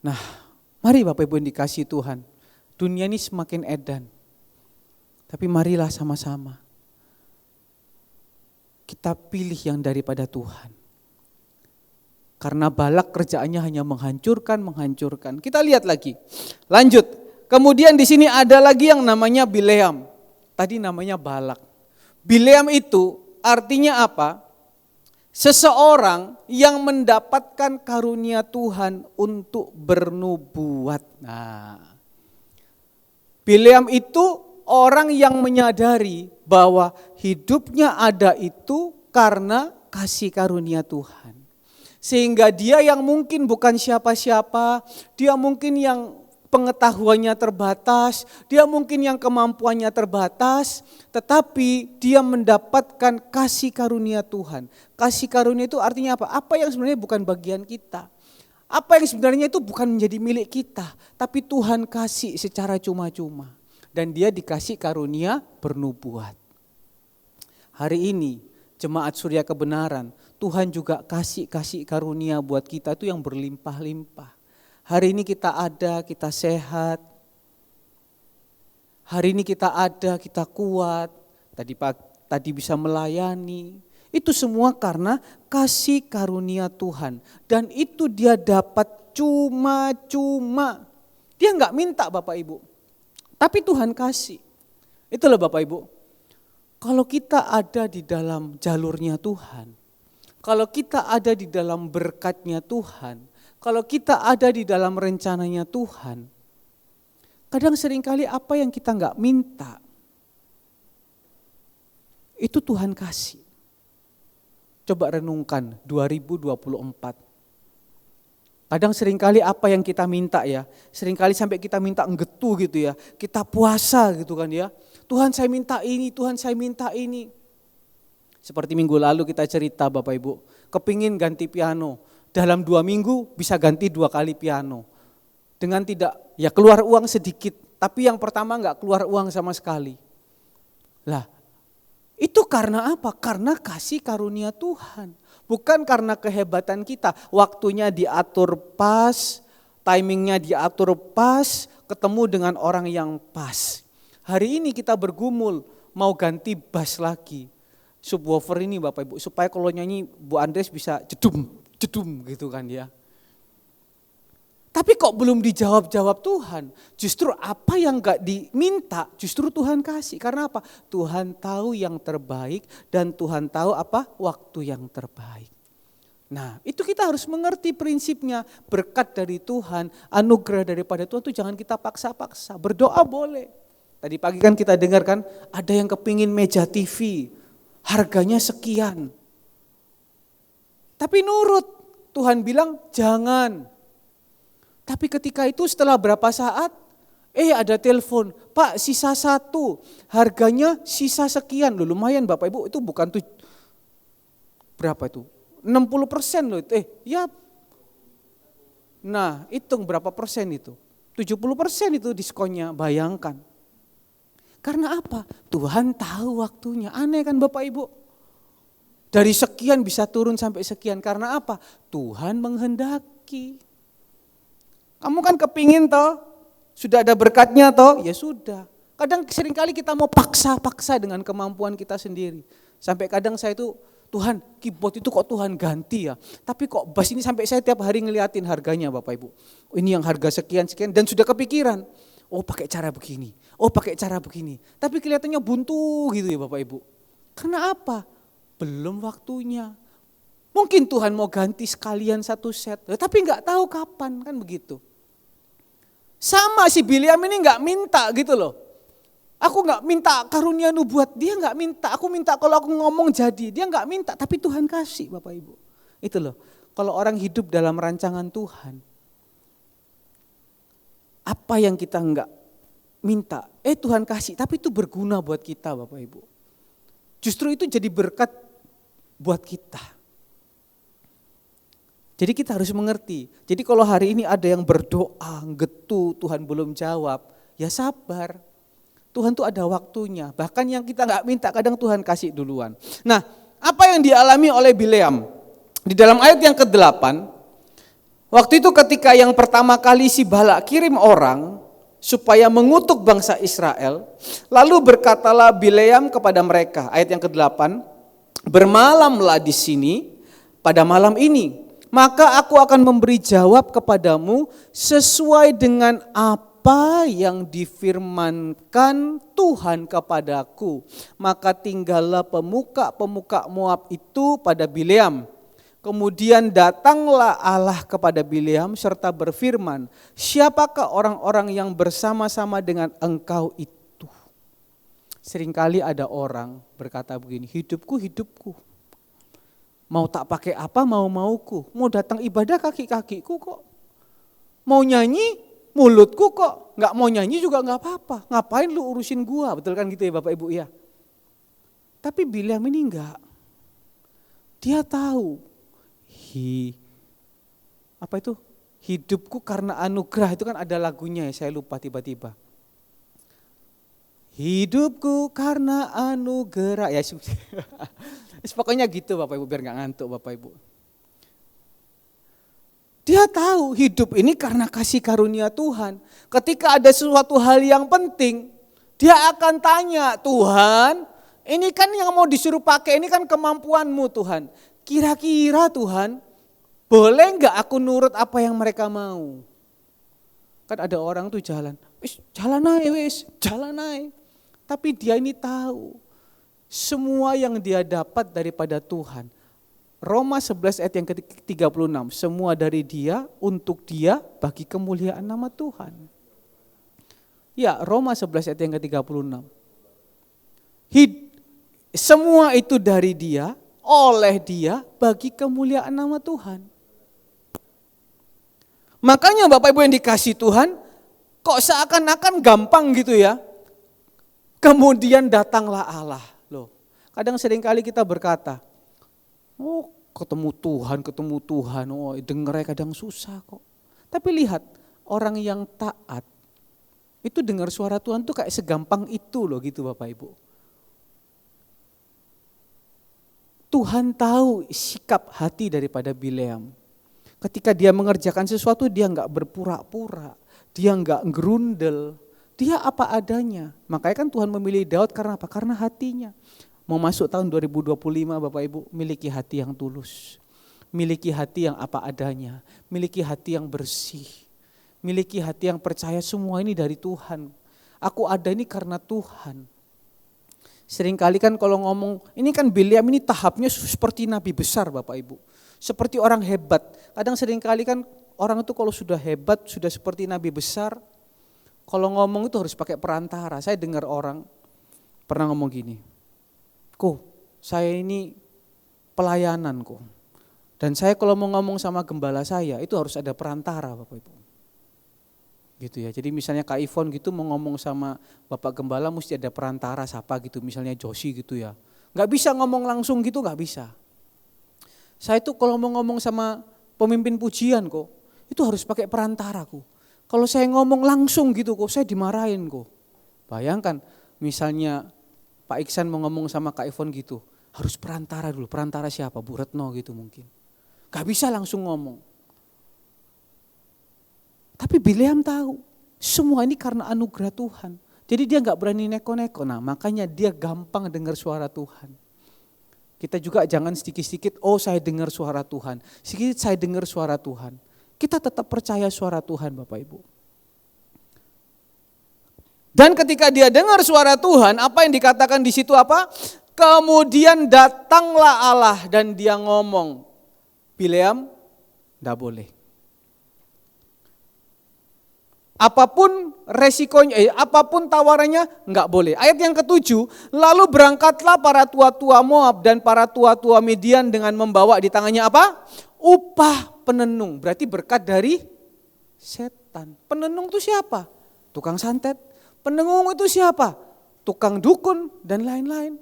Nah, mari Bapak Ibu yang dikasihi Tuhan. Dunia ini semakin edan. Tapi marilah sama-sama kita pilih yang daripada Tuhan. Karena Balak kerjaannya hanya menghancurkan. Kita lihat lagi. Lanjut. Kemudian di sini ada lagi yang namanya Bileam. Tadi namanya Balak. Bileam itu artinya apa? Seseorang yang mendapatkan karunia Tuhan untuk bernubuat. Nah, Bileam itu orang yang menyadari bahwa hidupnya ada itu karena kasih karunia Tuhan. Sehingga dia yang mungkin bukan siapa-siapa, dia mungkin yang pengetahuannya terbatas, dia mungkin yang kemampuannya terbatas, tetapi dia mendapatkan kasih karunia Tuhan. Kasih karunia itu artinya apa? Apa yang sebenarnya bukan bagian kita. Apa yang sebenarnya itu bukan menjadi milik kita, tapi Tuhan kasih secara cuma-cuma. Dan dia dikasih karunia bernubuat. Hari ini Jemaat Surya Kebenaran, Tuhan juga kasih karunia buat kita itu yang berlimpah-limpah. Hari ini kita ada, kita sehat. Hari ini kita ada, kita kuat. Tadi bisa melayani. Itu semua karena kasih karunia Tuhan. Dan itu dia dapat cuma-cuma. Dia enggak minta Bapak Ibu. Tapi Tuhan kasih. Itulah Bapak Ibu. Kalau kita ada di dalam jalurnya Tuhan. Kalau kita ada di dalam berkatnya Tuhan. Kalau kita ada di dalam rencananya Tuhan, kadang seringkali apa yang kita enggak minta, itu Tuhan kasih. Coba renungkan 2024. Kadang seringkali apa yang kita minta ya, seringkali sampai kita minta nggetu gitu ya, kita puasa gitu kan ya. Tuhan saya minta ini, Tuhan saya minta ini. Seperti minggu lalu kita cerita Bapak Ibu, kepingin ganti piano. Dalam 2 minggu bisa ganti 2 kali piano. Dengan tidak, ya keluar uang sedikit. Tapi yang pertama enggak keluar uang sama sekali. Lah, itu karena apa? Karena kasih karunia Tuhan. Bukan karena kehebatan kita. Waktunya diatur pas, timingnya diatur pas, ketemu dengan orang yang pas. Hari ini kita bergumul, mau ganti bass lagi. Subwoofer ini Bapak Ibu, supaya kalau nyanyi Bu Andres bisa jedum gitu kan ya. Tapi kok belum dijawab Tuhan. Justru apa yang gak diminta justru Tuhan kasih. Karena apa? Tuhan tahu yang terbaik dan Tuhan tahu apa? Waktu yang terbaik. Nah itu kita harus mengerti prinsipnya. Berkat dari Tuhan, anugerah daripada Tuhan itu jangan kita paksa-paksa. Berdoa boleh. Tadi pagi kan kita dengar kan ada yang kepingin meja TV. Harganya sekian. Tapi nurut, Tuhan bilang jangan. Tapi ketika itu setelah berapa saat, ada telepon, Pak sisa 1, harganya sisa sekian. Loh, lumayan Bapak Ibu, itu bukan berapa itu? 60% loh, ya. Nah hitung berapa persen itu? 70% itu diskonnya, bayangkan. Karena apa? Tuhan tahu waktunya, aneh kan Bapak Ibu? Dari sekian bisa turun sampai sekian. Karena apa? Tuhan menghendaki. Kamu kan kepingin toh, sudah ada berkatnya toh, ya sudah. Kadang seringkali kita mau paksa-paksa dengan kemampuan kita sendiri. Sampai kadang saya itu, Tuhan keyboard itu kok Tuhan ganti ya. Tapi kok bass ini sampai saya tiap hari ngeliatin harganya Bapak Ibu. Ini yang harga sekian-sekian dan sudah kepikiran. Oh pakai cara begini, oh pakai cara begini. Tapi kelihatannya buntu gitu ya Bapak Ibu. Karena apa? Belum waktunya. Mungkin Tuhan mau ganti sekalian satu set, tapi nggak tahu kapan, kan begitu. Sama si Bileam ini nggak minta gitu loh. Aku nggak minta karunia nubuat, dia nggak minta. Aku minta kalau aku ngomong jadi, dia nggak minta. Tapi Tuhan kasih Bapak Ibu. Itu loh, kalau orang hidup dalam rancangan Tuhan, apa yang kita nggak minta, Tuhan kasih, tapi itu berguna buat kita Bapak Ibu. Justru itu jadi berkat buat kita. Jadi kita harus mengerti. Jadi kalau hari ini ada yang berdoa, getu, Tuhan belum jawab, ya sabar. Tuhan tuh ada waktunya. Bahkan yang kita nggak minta kadang Tuhan kasih duluan. Nah, apa yang dialami oleh Bileam? Di dalam ayat yang ke-8, waktu itu ketika yang pertama kali si Balak kirim orang supaya mengutuk bangsa Israel, lalu berkatalah Bileam kepada mereka, ayat yang ke-8, bermalamlah di sini pada malam ini, maka aku akan memberi jawab kepadamu sesuai dengan apa yang difirmankan Tuhan kepadaku. Maka tinggallah pemuka-pemuka Moab itu pada Bileam. Kemudian datanglah Allah kepada Bileam serta berfirman, siapakah orang-orang yang bersama-sama dengan engkau itu? Seringkali ada orang berkata begini, hidupku. Mau tak pakai apa mau-mauku, mau datang ibadah kaki-kakiku kok. Mau nyanyi mulutku kok, nggak mau nyanyi juga nggak apa-apa. Ngapain lu urusin gua, betul kan gitu ya Bapak Ibu ya. Tapi Bileam ini enggak. Dia tahu hidupku karena anugerah, itu kan ada lagunya ya, saya lupa tiba-tiba. Hidupku karena anugerah, ya pokoknya gitu Bapak Ibu biar gak ngantuk Bapak Ibu. Dia tahu hidup ini karena kasih karunia Tuhan. Ketika ada sesuatu hal yang penting, dia akan tanya, Tuhan ini kan yang mau disuruh pakai, ini kan kemampuanmu Tuhan. Kira-kira Tuhan, boleh gak aku nurut apa yang mereka mau? Kan ada orang tuh jalan aja. Tapi dia ini tahu, semua yang dia dapat daripada Tuhan. Roma 11 ayat yang ke-36, semua dari dia, untuk dia, bagi kemuliaan nama Tuhan. Ya, Roma 11 ayat yang ke-36. Semua itu dari dia, oleh dia, bagi kemuliaan nama Tuhan. Makanya Bapak Ibu yang dikasih Tuhan, kok seakan-akan gampang gitu ya. Kemudian datanglah Allah. Loh, kadang seringkali kita berkata, oh ketemu Tuhan, oh dengernya kadang susah kok. Tapi lihat, orang yang taat, itu dengar suara Tuhan tuh kayak segampang itu loh gitu Bapak Ibu. Tuhan tahu sikap hati daripada Bileam. Ketika dia mengerjakan sesuatu dia enggak berpura-pura, dia enggak gerundel, dia apa adanya. Makanya kan Tuhan memilih Daud karena apa? Karena hatinya. Mau masuk tahun 2025 Bapak Ibu, miliki hati yang tulus. Miliki hati yang apa adanya, miliki hati yang bersih. Miliki hati yang percaya semua ini dari Tuhan. Aku ada ini karena Tuhan. Seringkali kan kalau ngomong, ini kan Bileam ini tahapnya seperti nabi besar Bapak Ibu. Seperti orang hebat. Kadang seringkali kan orang itu kalau sudah hebat, sudah seperti nabi besar, kalau ngomong itu harus pakai perantara. Saya dengar orang pernah ngomong gini, saya ini pelayanan kok. Dan saya kalau mau ngomong sama gembala saya, itu harus ada perantara Bapak Ibu. Gitu ya. Jadi misalnya Kak Ivon gitu mau ngomong sama Bapak Gembala mesti ada perantara siapa gitu, misalnya Joshi gitu ya. Gak bisa ngomong langsung gitu, gak bisa. Saya tuh kalau mau ngomong sama pemimpin pujian kok, itu harus pakai perantara kok. Kalau saya ngomong langsung gitu kok, saya dimarahin kok. Bayangkan misalnya Pak Iksan mau ngomong sama Kak Ivon gitu, harus perantara dulu. Perantara siapa? Bu Retno gitu mungkin. Gak bisa langsung ngomong. Tapi Bileam tahu, semua ini karena anugerah Tuhan. Jadi dia gak berani neko-neko, nah makanya dia gampang dengar suara Tuhan. Kita juga jangan sedikit-sedikit, saya dengar suara Tuhan. Sedikit saya dengar suara Tuhan. Kita tetap percaya suara Tuhan Bapak Ibu. Dan ketika dia dengar suara Tuhan, apa yang dikatakan di situ apa? Kemudian datanglah Allah dan dia ngomong, Bileam, enggak boleh. Apapun resikonya, apapun tawarannya, enggak boleh. Ayat yang ke-7, lalu berangkatlah para tua-tua Moab dan para tua-tua Midian dengan membawa di tangannya apa? Upah penenung, berarti berkat dari setan. Penenung itu siapa? Tukang santet. Penenung itu siapa? Tukang dukun dan lain-lain.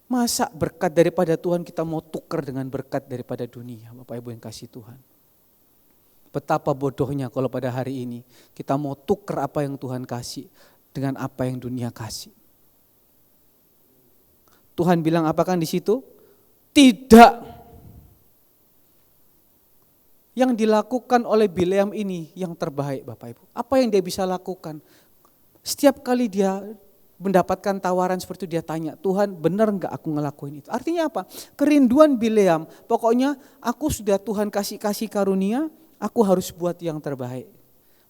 Masa berkat daripada Tuhan kita mau tukar dengan berkat daripada dunia, Bapak Ibu yang kasih Tuhan. Betapa bodohnya kalau pada hari ini kita mau tukar apa yang Tuhan kasih dengan apa yang dunia kasih. Tuhan bilang apa kan di situ? Tidak. Yang dilakukan oleh Bileam ini yang terbaik Bapak Ibu. Apa yang dia bisa lakukan? Setiap kali dia mendapatkan tawaran seperti itu dia tanya, Tuhan benar enggak aku ngelakuin itu? Artinya apa? Kerinduan Bileam, pokoknya aku sudah Tuhan kasih karunia, aku harus buat yang terbaik.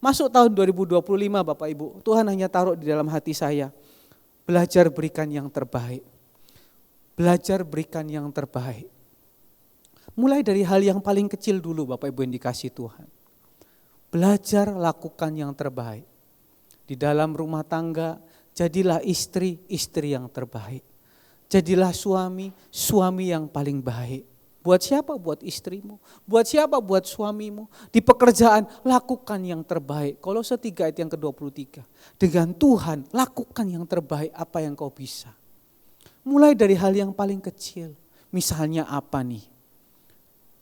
Masuk tahun 2025 Bapak Ibu, Tuhan hanya taruh di dalam hati saya, belajar berikan yang terbaik. Belajar berikan yang terbaik. Mulai dari hal yang paling kecil dulu Bapak Ibu yang dikasih Tuhan. Belajar lakukan yang terbaik. Di dalam rumah tangga, jadilah istri yang terbaik. Jadilah suami yang paling baik. Buat siapa? Buat istrimu. Buat siapa? Buat suamimu. Di pekerjaan, lakukan yang terbaik. Kolose 3 ayat yang ke-23. Dengan Tuhan, lakukan yang terbaik apa yang kau bisa. Mulai dari hal yang paling kecil. Misalnya apa nih?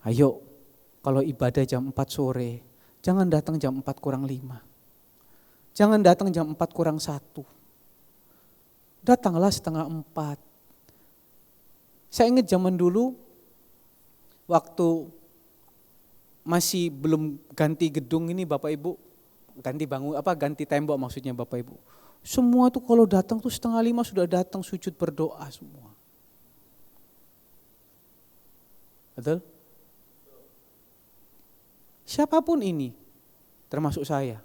Ayo, kalau ibadah jam 4 sore, jangan datang jam 4 kurang 5. Jangan datang jam 4 kurang 1. Datanglah setengah 4. Saya ingat zaman dulu, waktu masih belum ganti gedung ini Bapak Ibu, ganti tembok maksudnya Bapak Ibu. Semua tuh kalau datang tuh setengah 5 sudah datang sujud berdoa semua. Betul? Siapapun ini, termasuk saya.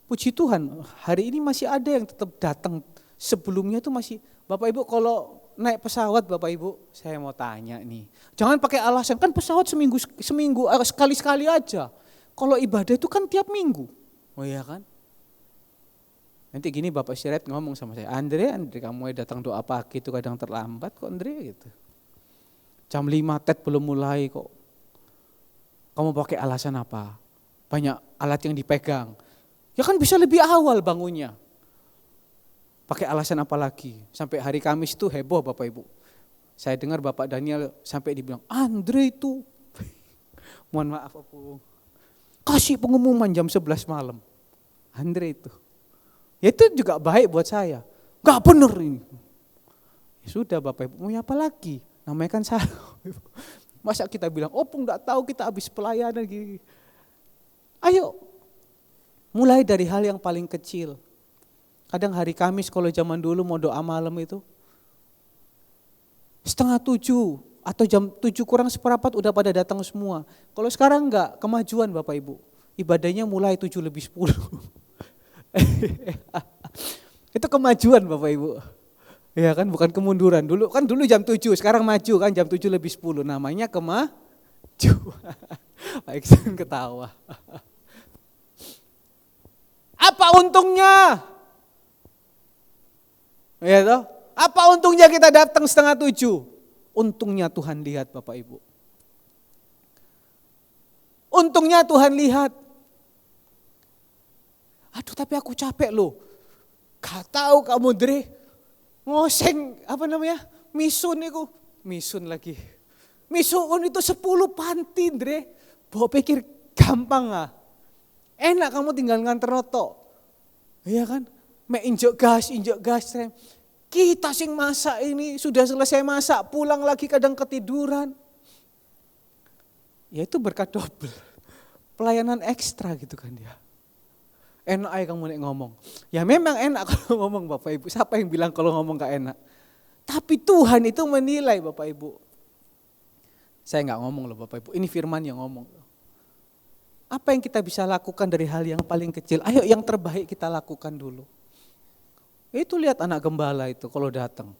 Puji Tuhan, hari ini masih ada yang tetap datang. Sebelumnya itu masih, Bapak Ibu kalau naik pesawat Bapak Ibu, saya mau tanya nih. Jangan pakai alasan, kan pesawat seminggu sekali-sekali aja. Kalau ibadah itu kan tiap minggu. Oh iya kan? Nanti gini Bapak Siret ngomong sama saya, Andre kamu datang doa pagi itu kadang terlambat kok Andre gitu. Jam 5 TED belum mulai kok. Kamu pakai alasan apa? Banyak alat yang dipegang. Ya kan bisa lebih awal bangunnya. Pakai alasan apa lagi? Sampai hari Kamis itu heboh Bapak Ibu. Saya dengar Bapak Daniel sampai dibilang, Andre itu, mohon maaf aku, kasih pengumuman jam 11 malam. Andre itu. Ya itu juga baik buat saya. Gak bener ini. Ya sudah Bapak Ibu, mau apa lagi? Namanya kan salah. Masa kita bilang, enggak tahu kita habis pelayanan gini. Ayo, mulai dari hal yang paling kecil. Kadang hari Kamis kalau zaman dulu mau doa malam itu, 6:30 atau jam 7 kurang seperempat udah pada datang semua. Kalau sekarang enggak, kemajuan Bapak Ibu. Ibadahnya mulai 7 lebih 10. Itu kemajuan Bapak Ibu. Ya kan, bukan kemunduran. Dulu jam 7, sekarang maju kan jam 7 lebih 10. Namanya kemajuan. Pak Iksan ketawa. Apa untungnya? Ya toh? Apa untungnya kita datang 6:30? Untungnya Tuhan lihat Bapak Ibu. Untungnya Tuhan lihat. Aduh tapi aku capek loh. Gak tahu kamu Dre. Ngoseng misun itu. Misun lagi. Misun itu 10 panti Dre. Bawa pikir gampang ah. Enak kamu tinggal nganter noto. Iya kan? Injek gas rem. Kita sing masak ini sudah selesai masak pulang lagi kadang ketiduran. Ya itu berkat double. pelayanan ekstra gitu kan dia. Enak aja kamu ngomong. Ya memang enak kalau ngomong Bapak Ibu. Siapa yang bilang kalau ngomong gak enak? Tapi Tuhan itu menilai Bapak Ibu. Saya gak ngomong loh Bapak Ibu, ini firman yang ngomong. Apa yang kita bisa lakukan dari hal yang paling kecil? Ayo yang terbaik kita lakukan dulu. Itu lihat anak gembala itu kalau datang.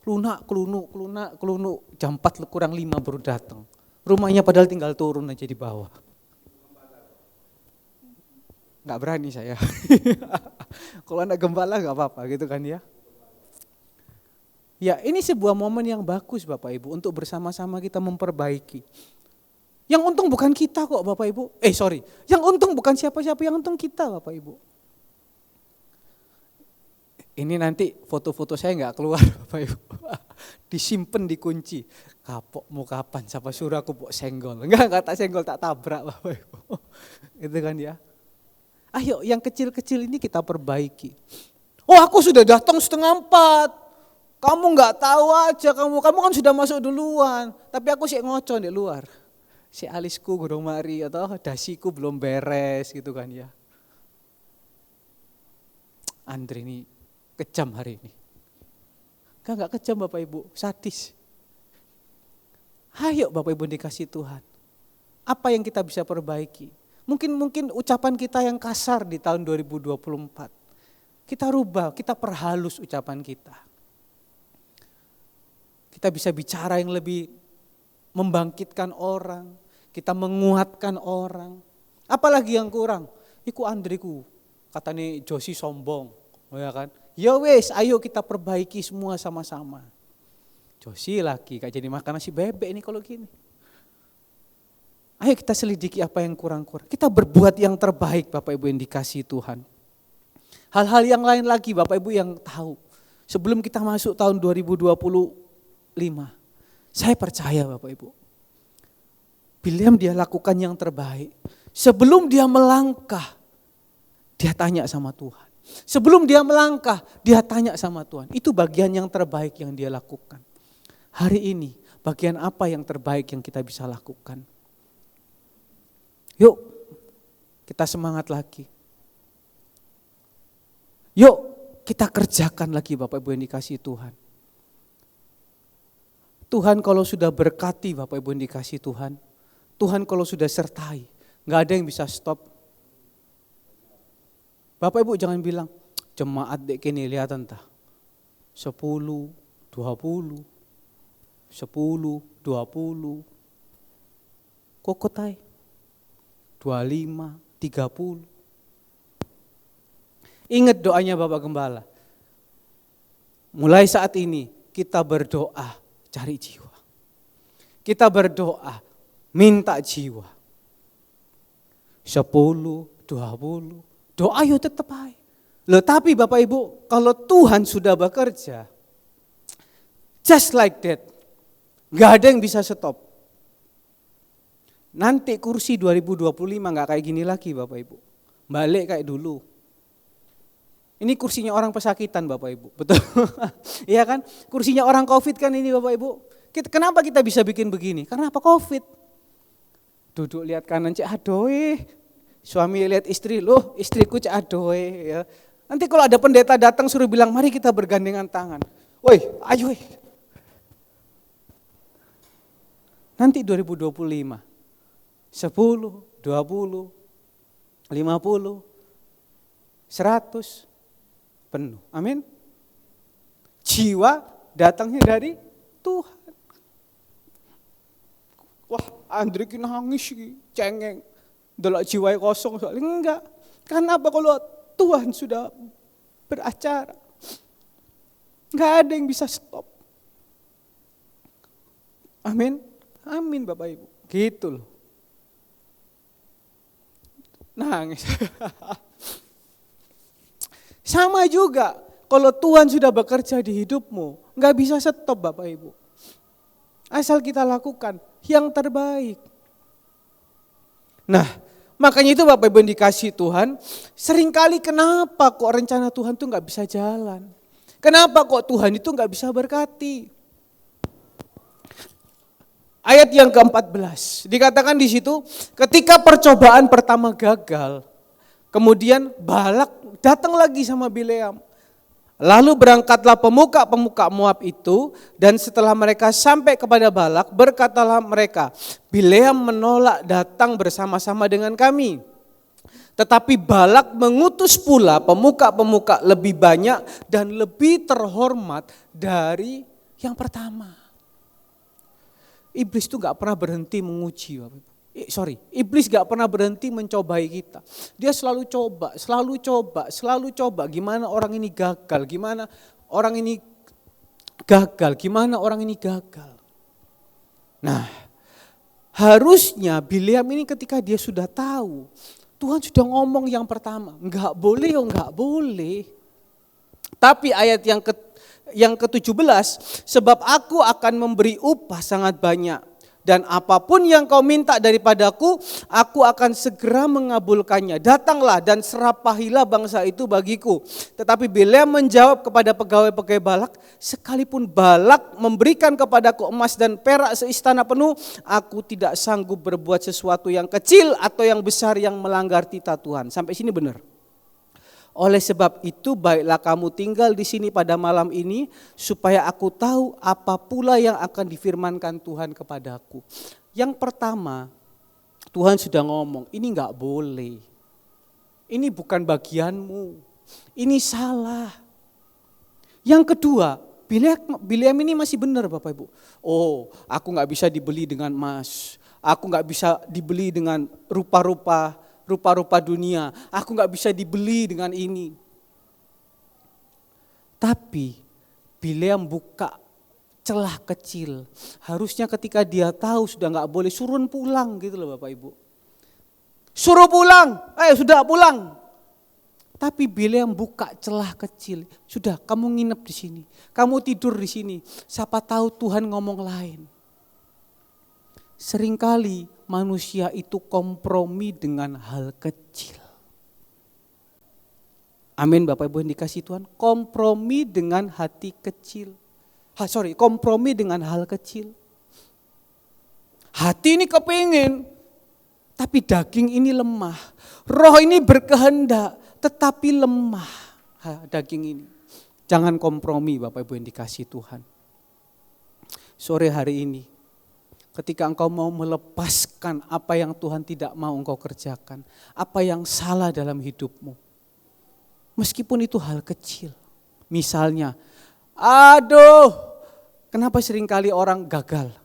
Klunak, kelunuk, jam 4 kurang 5 baru datang. Rumahnya padahal tinggal turun aja di bawah. Gak berani saya. Kalau anak gembala gak apa-apa gitu kan ya. Ya ini sebuah momen yang bagus Bapak Ibu untuk bersama-sama kita memperbaiki. Yang untung bukan kita kok Bapak Ibu. Yang untung bukan siapa-siapa, yang untung kita Bapak Ibu. Ini nanti foto-foto saya gak keluar Bapak Ibu. Disimpen, dikunci. Kapok mau kapan, siapa suruh aku bawa senggol. Enggak tak senggol, tak tabrak Bapak Ibu. Itu kan ya. Ayo yang kecil-kecil ini kita perbaiki. Oh aku sudah datang 3:30. Kamu gak tahu aja, kamu kan sudah masuk duluan. Tapi aku sih ngocon di luar. Si alisku gurung mari atau dasiku belum beres gitu kan ya. Andre ini kejam hari ini. Enggak kejam Bapak Ibu, sadis. Ayo Bapak Ibu dikasih Tuhan. Apa yang kita bisa perbaiki? Mungkin ucapan kita yang kasar di tahun 2024. Kita rubah, kita perhalus ucapan kita. Kita bisa bicara yang lebih membangkitkan orang. Kita menguatkan orang. Apalagi yang kurang? Iku Andriku, katanya Josi sombong. Ya kan? Ya wes, ayo kita perbaiki semua sama-sama. Josi lagi gak jadi makan nasi bebek ini kalau gini. Ayo kita selidiki apa yang kurang-kurang. Kita berbuat yang terbaik Bapak Ibu yang dikasihi Tuhan. Hal-hal yang lain lagi Bapak Ibu yang tahu. Sebelum kita masuk tahun 2025. Saya percaya Bapak Ibu. Bila dia lakukan yang terbaik. Sebelum dia melangkah, dia tanya sama Tuhan. Sebelum dia melangkah, dia tanya sama Tuhan. Itu bagian yang terbaik yang dia lakukan. Hari ini, bagian apa yang terbaik yang kita bisa lakukan? Yuk, kita semangat lagi. Yuk, kita kerjakan lagi Bapak Ibu yang dikasihi Tuhan. Tuhan kalau sudah berkati Bapak Ibu yang dikasihi Tuhan. Tuhan kalau sudah sertai, gak ada yang bisa stop. Bapak Ibu jangan bilang, jemaat dek kini lihat entah. 10, 20, 10, 20. Kokotai. 25, 30. Ingat doanya Bapak Gembala. Mulai saat ini kita berdoa cari jiwa. Kita berdoa minta jiwa. 10, 20. Doa yuk tetap aja. Loh tapi Bapak Ibu, kalau Tuhan sudah bekerja, just like that, gak ada yang bisa stop. Nanti kursi 2025 gak kayak gini lagi Bapak Ibu. Balik kayak dulu. Ini kursinya orang pesakitan Bapak Ibu, betul? Iya kan? Kursinya orang COVID kan ini Bapak Ibu. Kenapa kita bisa bikin begini? Karena apa COVID? Duduk lihat kanan cek adoe. Suami lihat istri, loh istriku cek adoe ya. Nanti kalau ada pendeta datang suruh bilang mari kita bergandengan tangan. Woi, ayo. Nanti 2025. 10, 20, 50, 100 penuh. Amin. Jiwa datangnya dari Tuhan. Wah, Andre ki nangis cengeng. Delok jiwa kosong soalnya enggak. Karena apa kalau Tuhan sudah beracara? Enggak ada yang bisa stop. Amin. Amin Bapak Ibu. Gitu loh. Nangis. Sama juga, kalau Tuhan sudah bekerja di hidupmu, enggak bisa stop Bapak Ibu. Asal kita lakukan yang terbaik. Nah, makanya itu Bapak Ibu yang dikasihi Tuhan, seringkali kenapa kok rencana Tuhan tuh enggak bisa jalan? Kenapa kok Tuhan itu enggak bisa berkati? Ayat yang ke-14, dikatakan di situ, ketika percobaan pertama gagal, kemudian Balak datang lagi sama Bileam. Lalu berangkatlah pemuka-pemuka Moab itu, dan setelah mereka sampai kepada Balak, berkatalah mereka, Bileam menolak datang bersama-sama dengan kami. Tetapi Balak mengutus pula pemuka-pemuka lebih banyak dan lebih terhormat dari yang pertama. Iblis itu gak pernah berhenti menguji. Iblis gak pernah berhenti mencobai kita. Dia selalu coba. Gimana orang ini gagal, gimana orang ini gagal. Nah, harusnya Bileam ini ketika dia sudah tahu, Tuhan sudah ngomong yang pertama, gak boleh. Tapi ayat yang ke-17, sebab aku akan memberi upah sangat banyak, dan apapun yang kau minta daripadaku, aku akan segera mengabulkannya. Datanglah dan serapahilah bangsa itu bagiku. Tetapi Bileam menjawab kepada pegawai-pegawai Balak, sekalipun Balak memberikan kepadaku emas dan perak seistana penuh, aku tidak sanggup berbuat sesuatu yang kecil atau yang besar yang melanggar titah Tuhan. Sampai sini benar. Oleh sebab itu baiklah kamu tinggal di sini pada malam ini supaya aku tahu apa pula yang akan difirmankan Tuhan kepadaku. Yang pertama, Tuhan sudah ngomong, ini enggak boleh. Ini bukan bagianmu. Ini salah. Yang kedua, Bileam ini masih benar Bapak Ibu. Oh, aku enggak bisa dibeli dengan emas. Aku enggak bisa dibeli dengan rupa-rupa dunia, aku gak bisa dibeli dengan ini. Tapi Bileam buka celah kecil. Harusnya ketika dia tahu sudah gak boleh, suruh pulang gitu loh Bapak Ibu. Suruh pulang, sudah pulang. Tapi Bileam buka celah kecil. Sudah, kamu nginep di sini, kamu tidur di sini. Siapa tahu Tuhan ngomong lain. Seringkali manusia itu kompromi dengan hal kecil. Amin Bapak Ibu yang dikasih Tuhan. Kompromi dengan hati kecil. Kompromi dengan hal kecil. Hati ini kepingin, tapi daging ini lemah. Roh ini berkehendak, tetapi lemah daging ini. Jangan kompromi Bapak Ibu yang dikasih Tuhan. Sore hari ini, ketika engkau mau melepaskan apa yang Tuhan tidak mau engkau kerjakan, apa yang salah dalam hidupmu, meskipun itu hal kecil. Misalnya, kenapa seringkali orang gagal?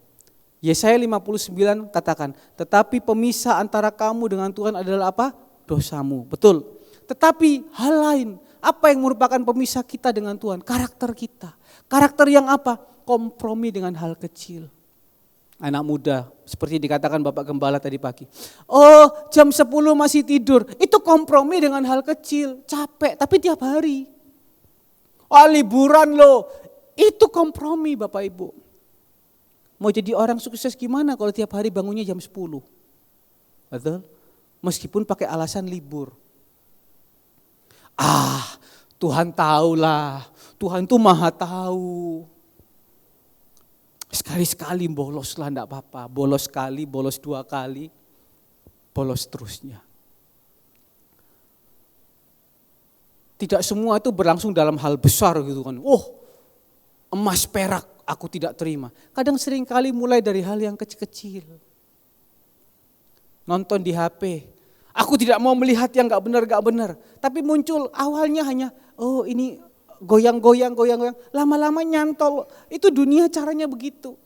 Yesaya 59 katakan, tetapi pemisah antara kamu dengan Tuhan adalah apa? Dosamu. Betul. Tetapi hal lain, apa yang merupakan pemisah kita dengan Tuhan? Karakter kita. Karakter yang apa? Kompromi dengan hal kecil. Anak muda, seperti dikatakan Bapak Gembala tadi pagi. Jam 10 masih tidur. Itu kompromi dengan hal kecil. Capek, tapi tiap hari. Liburan loh. Itu kompromi Bapak Ibu. Mau jadi orang sukses gimana kalau tiap hari bangunnya jam 10? Betul? Meskipun pakai alasan libur. Tuhan tahulah. Tuhan tuh maha tahu. Sekali-sekali boloslah enggak apa-apa, bolos sekali, bolos 2 kali, bolos terusnya. Tidak semua itu berlangsung dalam hal besar gitu kan. Emas perak aku tidak terima. Kadang seringkali mulai dari hal yang kecil-kecil. Nonton di HP, aku tidak mau melihat yang gak benar. Tapi muncul awalnya hanya, ini goyang-goyang, lama-lama nyantol. Itu dunia caranya begitu.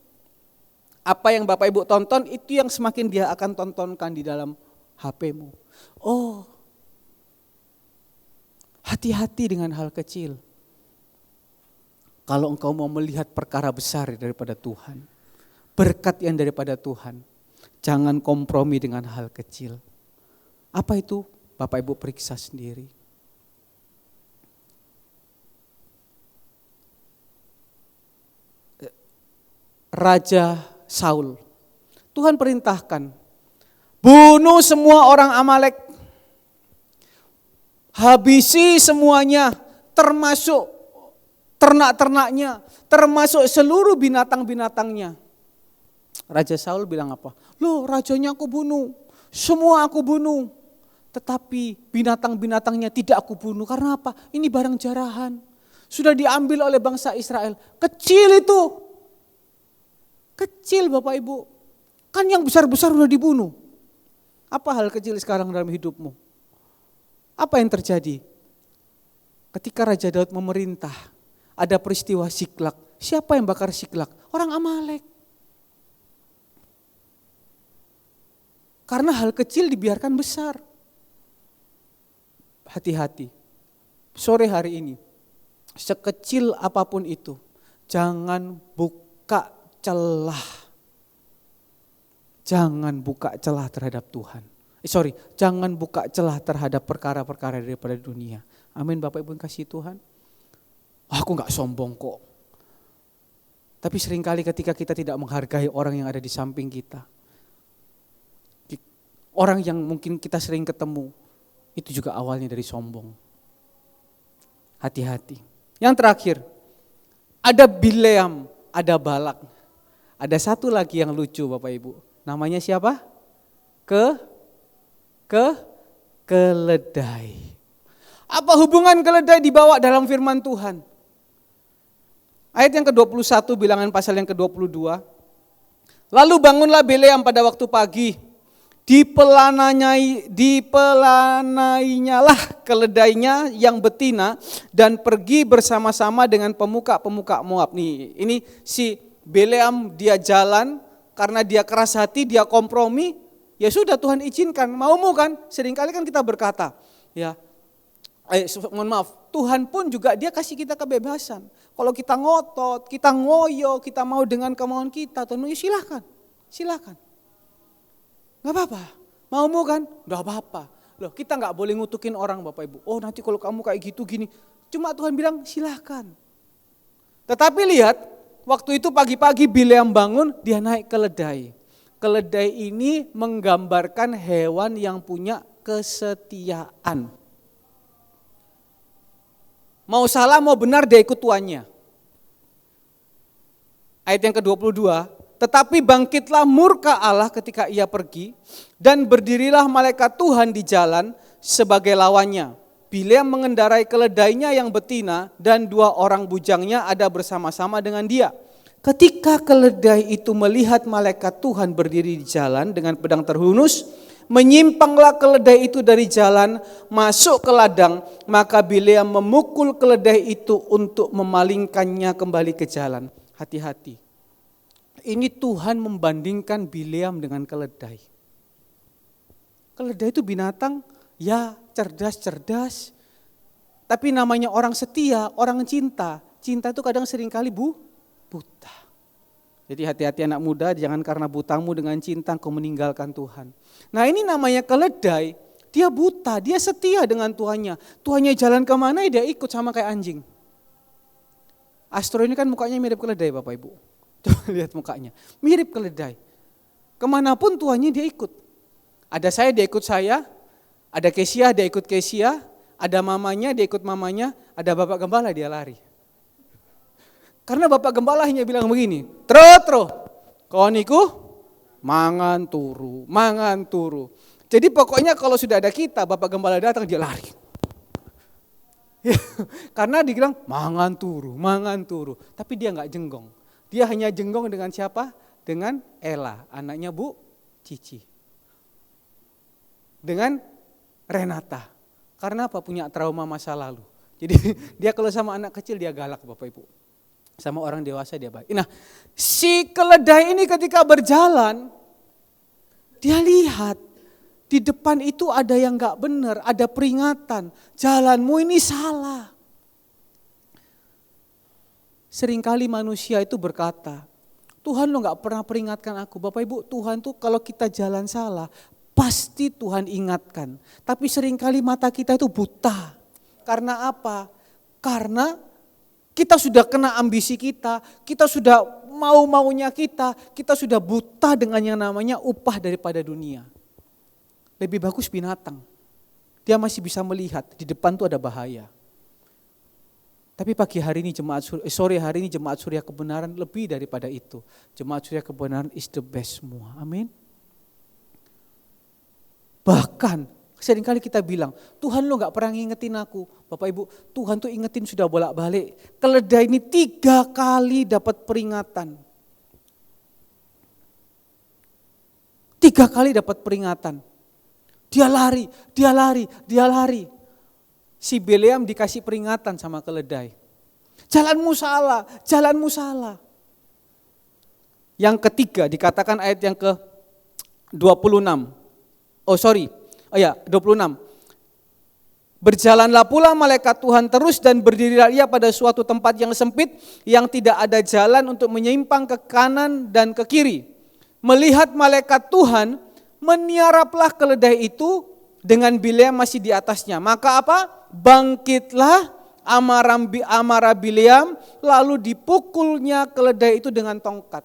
Apa yang Bapak Ibu tonton itu yang semakin dia akan tontonkan di dalam HP-mu. Hati-hati dengan hal kecil. Kalau engkau mau melihat perkara besar daripada Tuhan, berkat yang daripada Tuhan, jangan kompromi dengan hal kecil. Apa itu? Bapak Ibu periksa sendiri. Raja Saul, Tuhan perintahkan, bunuh semua orang Amalek, habisi semuanya, termasuk ternak-ternaknya, termasuk seluruh binatang-binatangnya. Raja Saul bilang apa? Loh, rajanya aku bunuh, semua aku bunuh. Tetapi binatang-binatangnya tidak aku bunuh. Karena apa? Ini barang jarahan. Sudah diambil oleh bangsa Israel. Kecil itu. Kecil Bapak Ibu. Kan yang besar-besar sudah dibunuh. Apa hal kecil sekarang dalam hidupmu? Apa yang terjadi? Ketika Raja Daud memerintah, ada peristiwa Siklak. Siapa yang bakar Siklak? Orang Amalek. Karena hal kecil dibiarkan besar. Hati-hati. Sore hari ini, sekecil apapun itu, jangan buka celah. Jangan buka celah terhadap Tuhan. Jangan buka celah terhadap perkara-perkara daripada dunia. Amin Bapak Ibu yang kasih Tuhan. Aku gak sombong kok. Tapi seringkali ketika kita tidak menghargai orang yang ada di samping kita, orang yang mungkin kita sering ketemu, itu juga awalnya dari sombong. Hati-hati. Yang terakhir, ada Bileam, ada Balak. Ada satu lagi yang lucu Bapak Ibu. Namanya siapa? Keledai. Apa hubungan keledai dibawa dalam firman Tuhan? Ayat yang ke-21, bilangan pasal yang ke-22. Lalu bangunlah Bileam pada waktu pagi. Dipelanainya keledainya yang betina dan pergi bersama-sama dengan pemuka-pemuka Moab. Nih, ini si Bileam dia jalan karena dia keras hati, dia kompromi. Ya sudah Tuhan izinkan, maumu kan? Seringkali kan kita berkata, ya, Tuhan pun juga dia kasih kita kebebasan. Kalau kita ngotot, kita ngoyo, kita mau dengan kemauan kita, Tuhan ya silakan. Gak apa-apa, maumu kan? Gak apa-apa. Loh, kita gak boleh ngutukin orang Bapak Ibu. Oh nanti kalau kamu kayak gitu gini. Cuma Tuhan bilang silakan. Tetapi lihat, waktu itu pagi-pagi Bileam bangun, dia naik keledai. Keledai ini menggambarkan hewan yang punya kesetiaan. Mau salah mau benar dia ikut tuannya. Ayat yang ke-22. Tetapi bangkitlah murka Allah ketika ia pergi dan berdirilah malaikat Tuhan di jalan sebagai lawannya. Bileam mengendarai keledainya yang betina dan 2 orang bujangnya ada bersama-sama dengan dia. Ketika keledai itu melihat malaikat Tuhan berdiri di jalan dengan pedang terhunus, menyimpanglah keledai itu dari jalan masuk ke ladang, maka Bileam memukul keledai itu untuk memalingkannya kembali ke jalan. Hati-hati. Ini Tuhan membandingkan Bileam dengan keledai. Keledai itu binatang, ya cerdas. Tapi namanya orang setia, orang cinta. Cinta itu kadang seringkali buta. Jadi hati-hati anak muda, jangan karena butamu dengan cinta kau meninggalkan Tuhan. Nah ini namanya keledai, dia buta, dia setia dengan tuannya. Tuannya jalan kemana dia ikut sama kayak anjing. Astro ini kan mukanya mirip keledai Bapak Ibu. Coba lihat mukanya, mirip keledai. Kemanapun tuannya dia ikut. Ada saya dia ikut saya, ada Kesia dia ikut Kesia, ada mamanya dia ikut mamanya, ada bapak gembala dia lari. Karena bapak gembala hanya bilang begini, tro, kau niku mangan turu. Jadi pokoknya kalau sudah ada kita, bapak gembala datang dia lari. Karena dia bilang mangan turu. Tapi dia enggak jenggong. Dia hanya jenggong dengan siapa? Dengan Ella, anaknya Bu Cici. Dengan Renata. Karena apa? Punya trauma masa lalu. Jadi dia kalau sama anak kecil dia galak Bapak Ibu. Sama orang dewasa dia baik. Nah, si keledai ini ketika berjalan, dia lihat di depan itu ada yang gak benar, ada peringatan. Jalanmu ini salah. Seringkali manusia itu berkata, Tuhan lo gak pernah peringatkan aku. Bapak Ibu, Tuhan tuh kalau kita jalan salah, pasti Tuhan ingatkan. Tapi seringkali mata kita itu buta. Karena apa? Karena kita sudah kena ambisi kita sudah mau-maunya kita sudah buta dengan yang namanya upah daripada dunia. Lebih bagus binatang. Dia masih bisa melihat, di depan tuh ada bahaya. Tapi pagi hari ini sore hari ini jemaat Surya Kebenaran lebih daripada itu. Jemaat Surya Kebenaran is the best semua. Amin. Bahkan seringkali kita bilang, Tuhan lo gak pernah ngingetin aku. Bapak Ibu, Tuhan tuh ingetin sudah bolak-balik. Keledai ini 3 kali dapat peringatan. 3 kali dapat peringatan. Dia lari. Si Bileam dikasih peringatan sama keledai. Jalanmu salah. Yang ketiga dikatakan ayat yang ke-26. 26. Berjalanlah pula malaikat Tuhan terus dan berdirilah ia pada suatu tempat yang sempit yang tidak ada jalan untuk menyimpang ke kanan dan ke kiri. Melihat malaikat Tuhan, meniaraplah keledai itu dengan Bileam masih di atasnya. Maka apa? Bangkitlah amarah Bileam, lalu dipukulnya keledai itu dengan tongkat.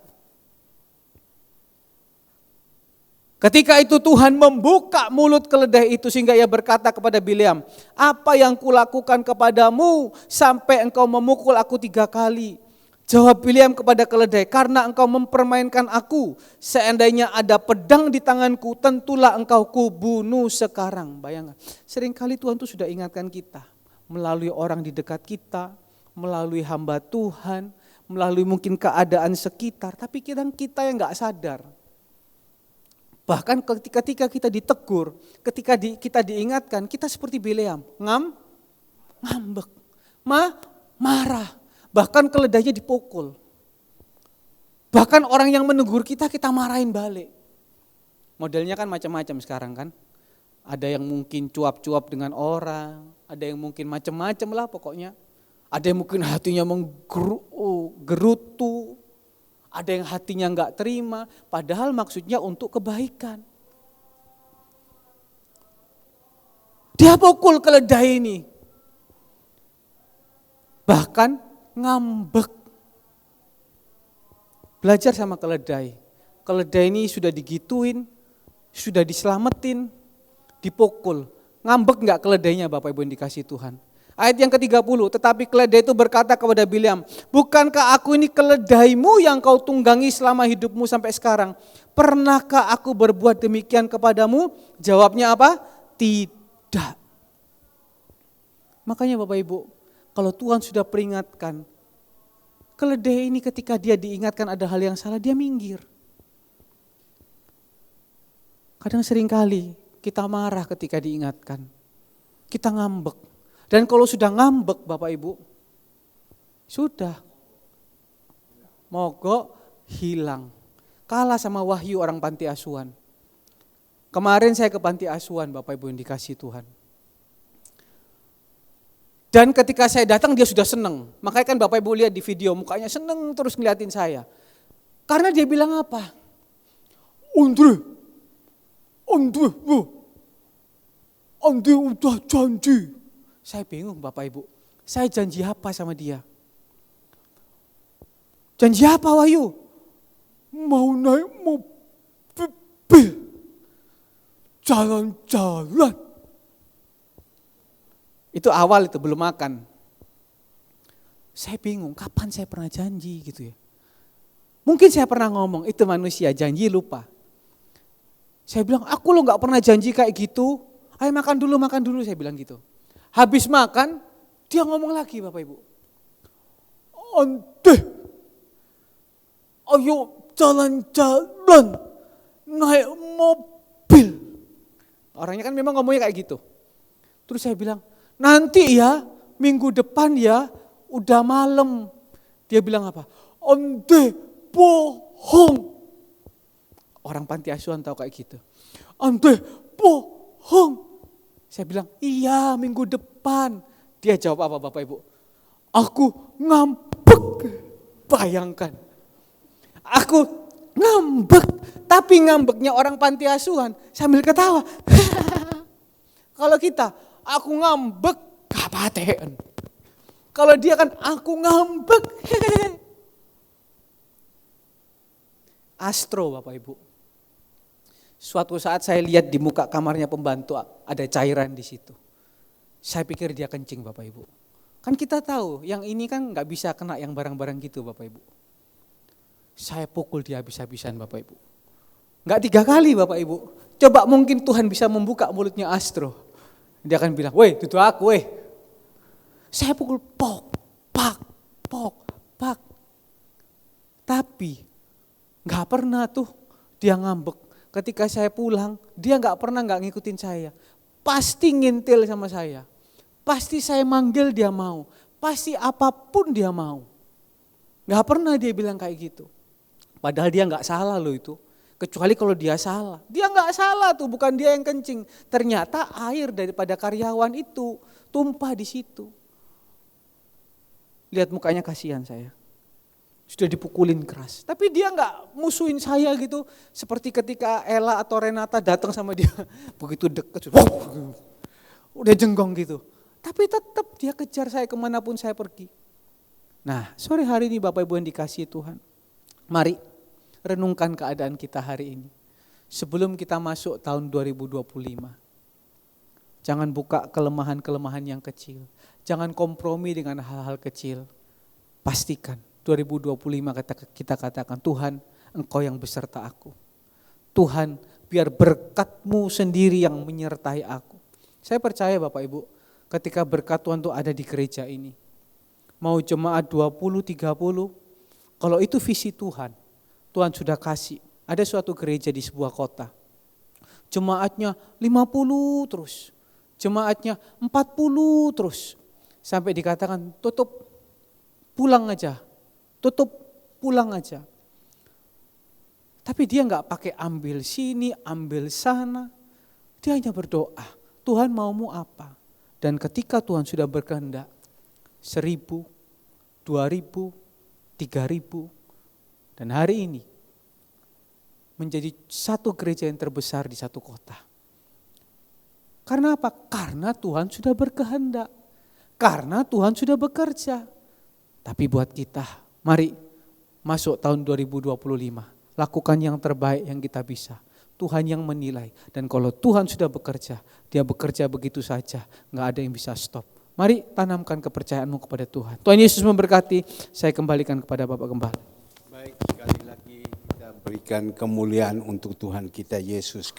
Ketika itu Tuhan membuka mulut keledai itu sehingga ia berkata kepada Bileam, apa yang kulakukan kepadamu sampai engkau memukul aku 3 kali? Jawab Bileam kepada keledai, karena engkau mempermainkan aku. Seandainya ada pedang di tanganku, tentulah engkau kubunuh sekarang. Bayangkan, seringkali Tuhan tuh sudah ingatkan kita. Melalui orang di dekat kita, melalui hamba Tuhan, melalui mungkin keadaan sekitar. Tapi kita yang gak sadar. Bahkan ketika kita ditegur, ketika kita diingatkan, kita seperti Bileam. Ngambek, marah. Bahkan keledainya dipukul. Bahkan orang yang menegur kita marahin balik. Modelnya kan macam-macam sekarang kan. Ada yang mungkin cuap-cuap dengan orang, ada yang mungkin macam-macam lah pokoknya. Ada yang mungkin hatinya menggerutu, ada yang hatinya enggak terima, padahal maksudnya untuk kebaikan. Dia pukul keledai ini. Bahkan ngambek. Belajar sama keledai. Keledai ini sudah digituin, sudah diselamatin, dipukul. Ngambek enggak keledainya Bapak Ibu yang dikasih Tuhan? Ayat yang ke-30, tetapi keledai itu berkata kepada Bileam, bukankah aku ini keledaimu yang kau tunggangi selama hidupmu sampai sekarang? Pernahkah aku berbuat demikian kepadamu? Jawabnya apa? Tidak. Makanya Bapak Ibu, kalau Tuhan sudah peringatkan, keledai ini ketika dia diingatkan ada hal yang salah, dia minggir. Kadang seringkali kita marah ketika diingatkan. Kita ngambek. Dan kalau sudah ngambek Bapak Ibu, sudah. Mogok hilang. Kalah sama Wahyu orang panti asuhan. Kemarin saya ke panti asuhan Bapak Ibu yang dikasih Tuhan. Dan ketika saya datang dia sudah senang. Makanya kan Bapak Ibu lihat di video mukanya senang terus ngeliatin saya. Karena dia bilang apa? Andre udah janji. Saya bingung Bapak Ibu. Saya janji apa sama dia? Janji apa Wahyu? Mau naik mobil. Jalan-jalan. Itu awal itu belum makan. Saya bingung kapan saya pernah janji gitu ya. Mungkin saya pernah ngomong itu manusia janji lupa. Saya bilang aku lo gak pernah janji kayak gitu. Ayo makan dulu saya bilang gitu. Habis makan dia ngomong lagi Bapak Ibu. Ante, ayo jalan-jalan naik mobil. Orangnya kan memang ngomongnya kayak gitu. Terus saya bilang nanti ya, minggu depan ya, udah malam. Dia bilang apa? Ande bohong. Orang panti asuhan tahu kayak gitu. Ande bohong. Saya bilang, iya minggu depan. Dia jawab apa Bapak Ibu? Aku ngambek. Bayangkan. Aku ngambek. Tapi ngambeknya orang panti asuhan sambil ketawa. Kalau kita, aku ngambek, kapaten. Kalau dia kan, aku ngambek. Astro Bapak Ibu. Suatu saat saya lihat di muka kamarnya pembantu ada cairan di situ. Saya pikir dia kencing Bapak Ibu. Kan kita tahu yang ini kan nggak bisa kena yang barang-barang gitu Bapak Ibu. Saya pukul dia habis-habisan Bapak Ibu. Nggak 3 kali Bapak Ibu. Coba mungkin Tuhan bisa membuka mulutnya Astro. Dia akan bilang, weh tutu aku weh. Saya pukul pok, pak, pok, pak. Tapi nggak pernah tuh dia ngambek. Ketika saya pulang, dia nggak pernah nggak ngikutin saya. Pasti ngintil sama saya. Pasti saya manggil dia mau. Pasti apapun dia mau. Nggak pernah dia bilang kayak gitu. Padahal dia nggak salah loh itu. Kecuali kalau dia salah. Dia nggak salah tuh, bukan dia yang kencing. Ternyata air daripada karyawan itu tumpah di situ. Lihat mukanya kasihan saya. Sudah dipukulin keras. Tapi dia nggak musuhin saya gitu. Seperti ketika Ella atau Renata datang sama dia. Begitu deket. Udah jenggong gitu. Tapi tetap dia kejar saya kemanapun saya pergi. Nah sore hari ini Bapak Ibu yang dikasihi Tuhan. Mari renungkan keadaan kita hari ini. Sebelum kita masuk tahun 2025. Jangan buka kelemahan-kelemahan yang kecil. Jangan kompromi dengan hal-hal kecil. Pastikan 2025 kita katakan, Tuhan Engkau yang beserta aku. Tuhan biar berkat-Mu sendiri yang menyertai aku. Saya percaya Bapak Ibu, ketika berkat Tuhan itu ada di gereja ini. Mau jemaat 20, 30, kalau itu visi Tuhan, Tuhan sudah kasih. Ada suatu gereja di sebuah kota. Jemaatnya 50 terus. Jemaatnya 40 terus. Sampai dikatakan tutup, pulang aja. Tutup, pulang aja. Tapi dia enggak pakai ambil sini, ambil sana. Dia hanya berdoa, Tuhan maumu apa? Dan ketika Tuhan sudah berkehendak, 1.000, 2.000, 3.000, dan hari ini menjadi satu gereja yang terbesar di satu kota. Karena apa? Karena Tuhan sudah berkehendak. Karena Tuhan sudah bekerja. Tapi buat kita, mari masuk tahun 2025. Lakukan yang terbaik yang kita bisa. Tuhan yang menilai. Dan kalau Tuhan sudah bekerja, dia bekerja begitu saja. Gak ada yang bisa stop. Mari tanamkan kepercayaanmu kepada Tuhan. Tuhan Yesus memberkati. Saya kembalikan kepada Bapak Gembala. Baik, sekali lagi kita berikan kemuliaan untuk Tuhan kita Yesus.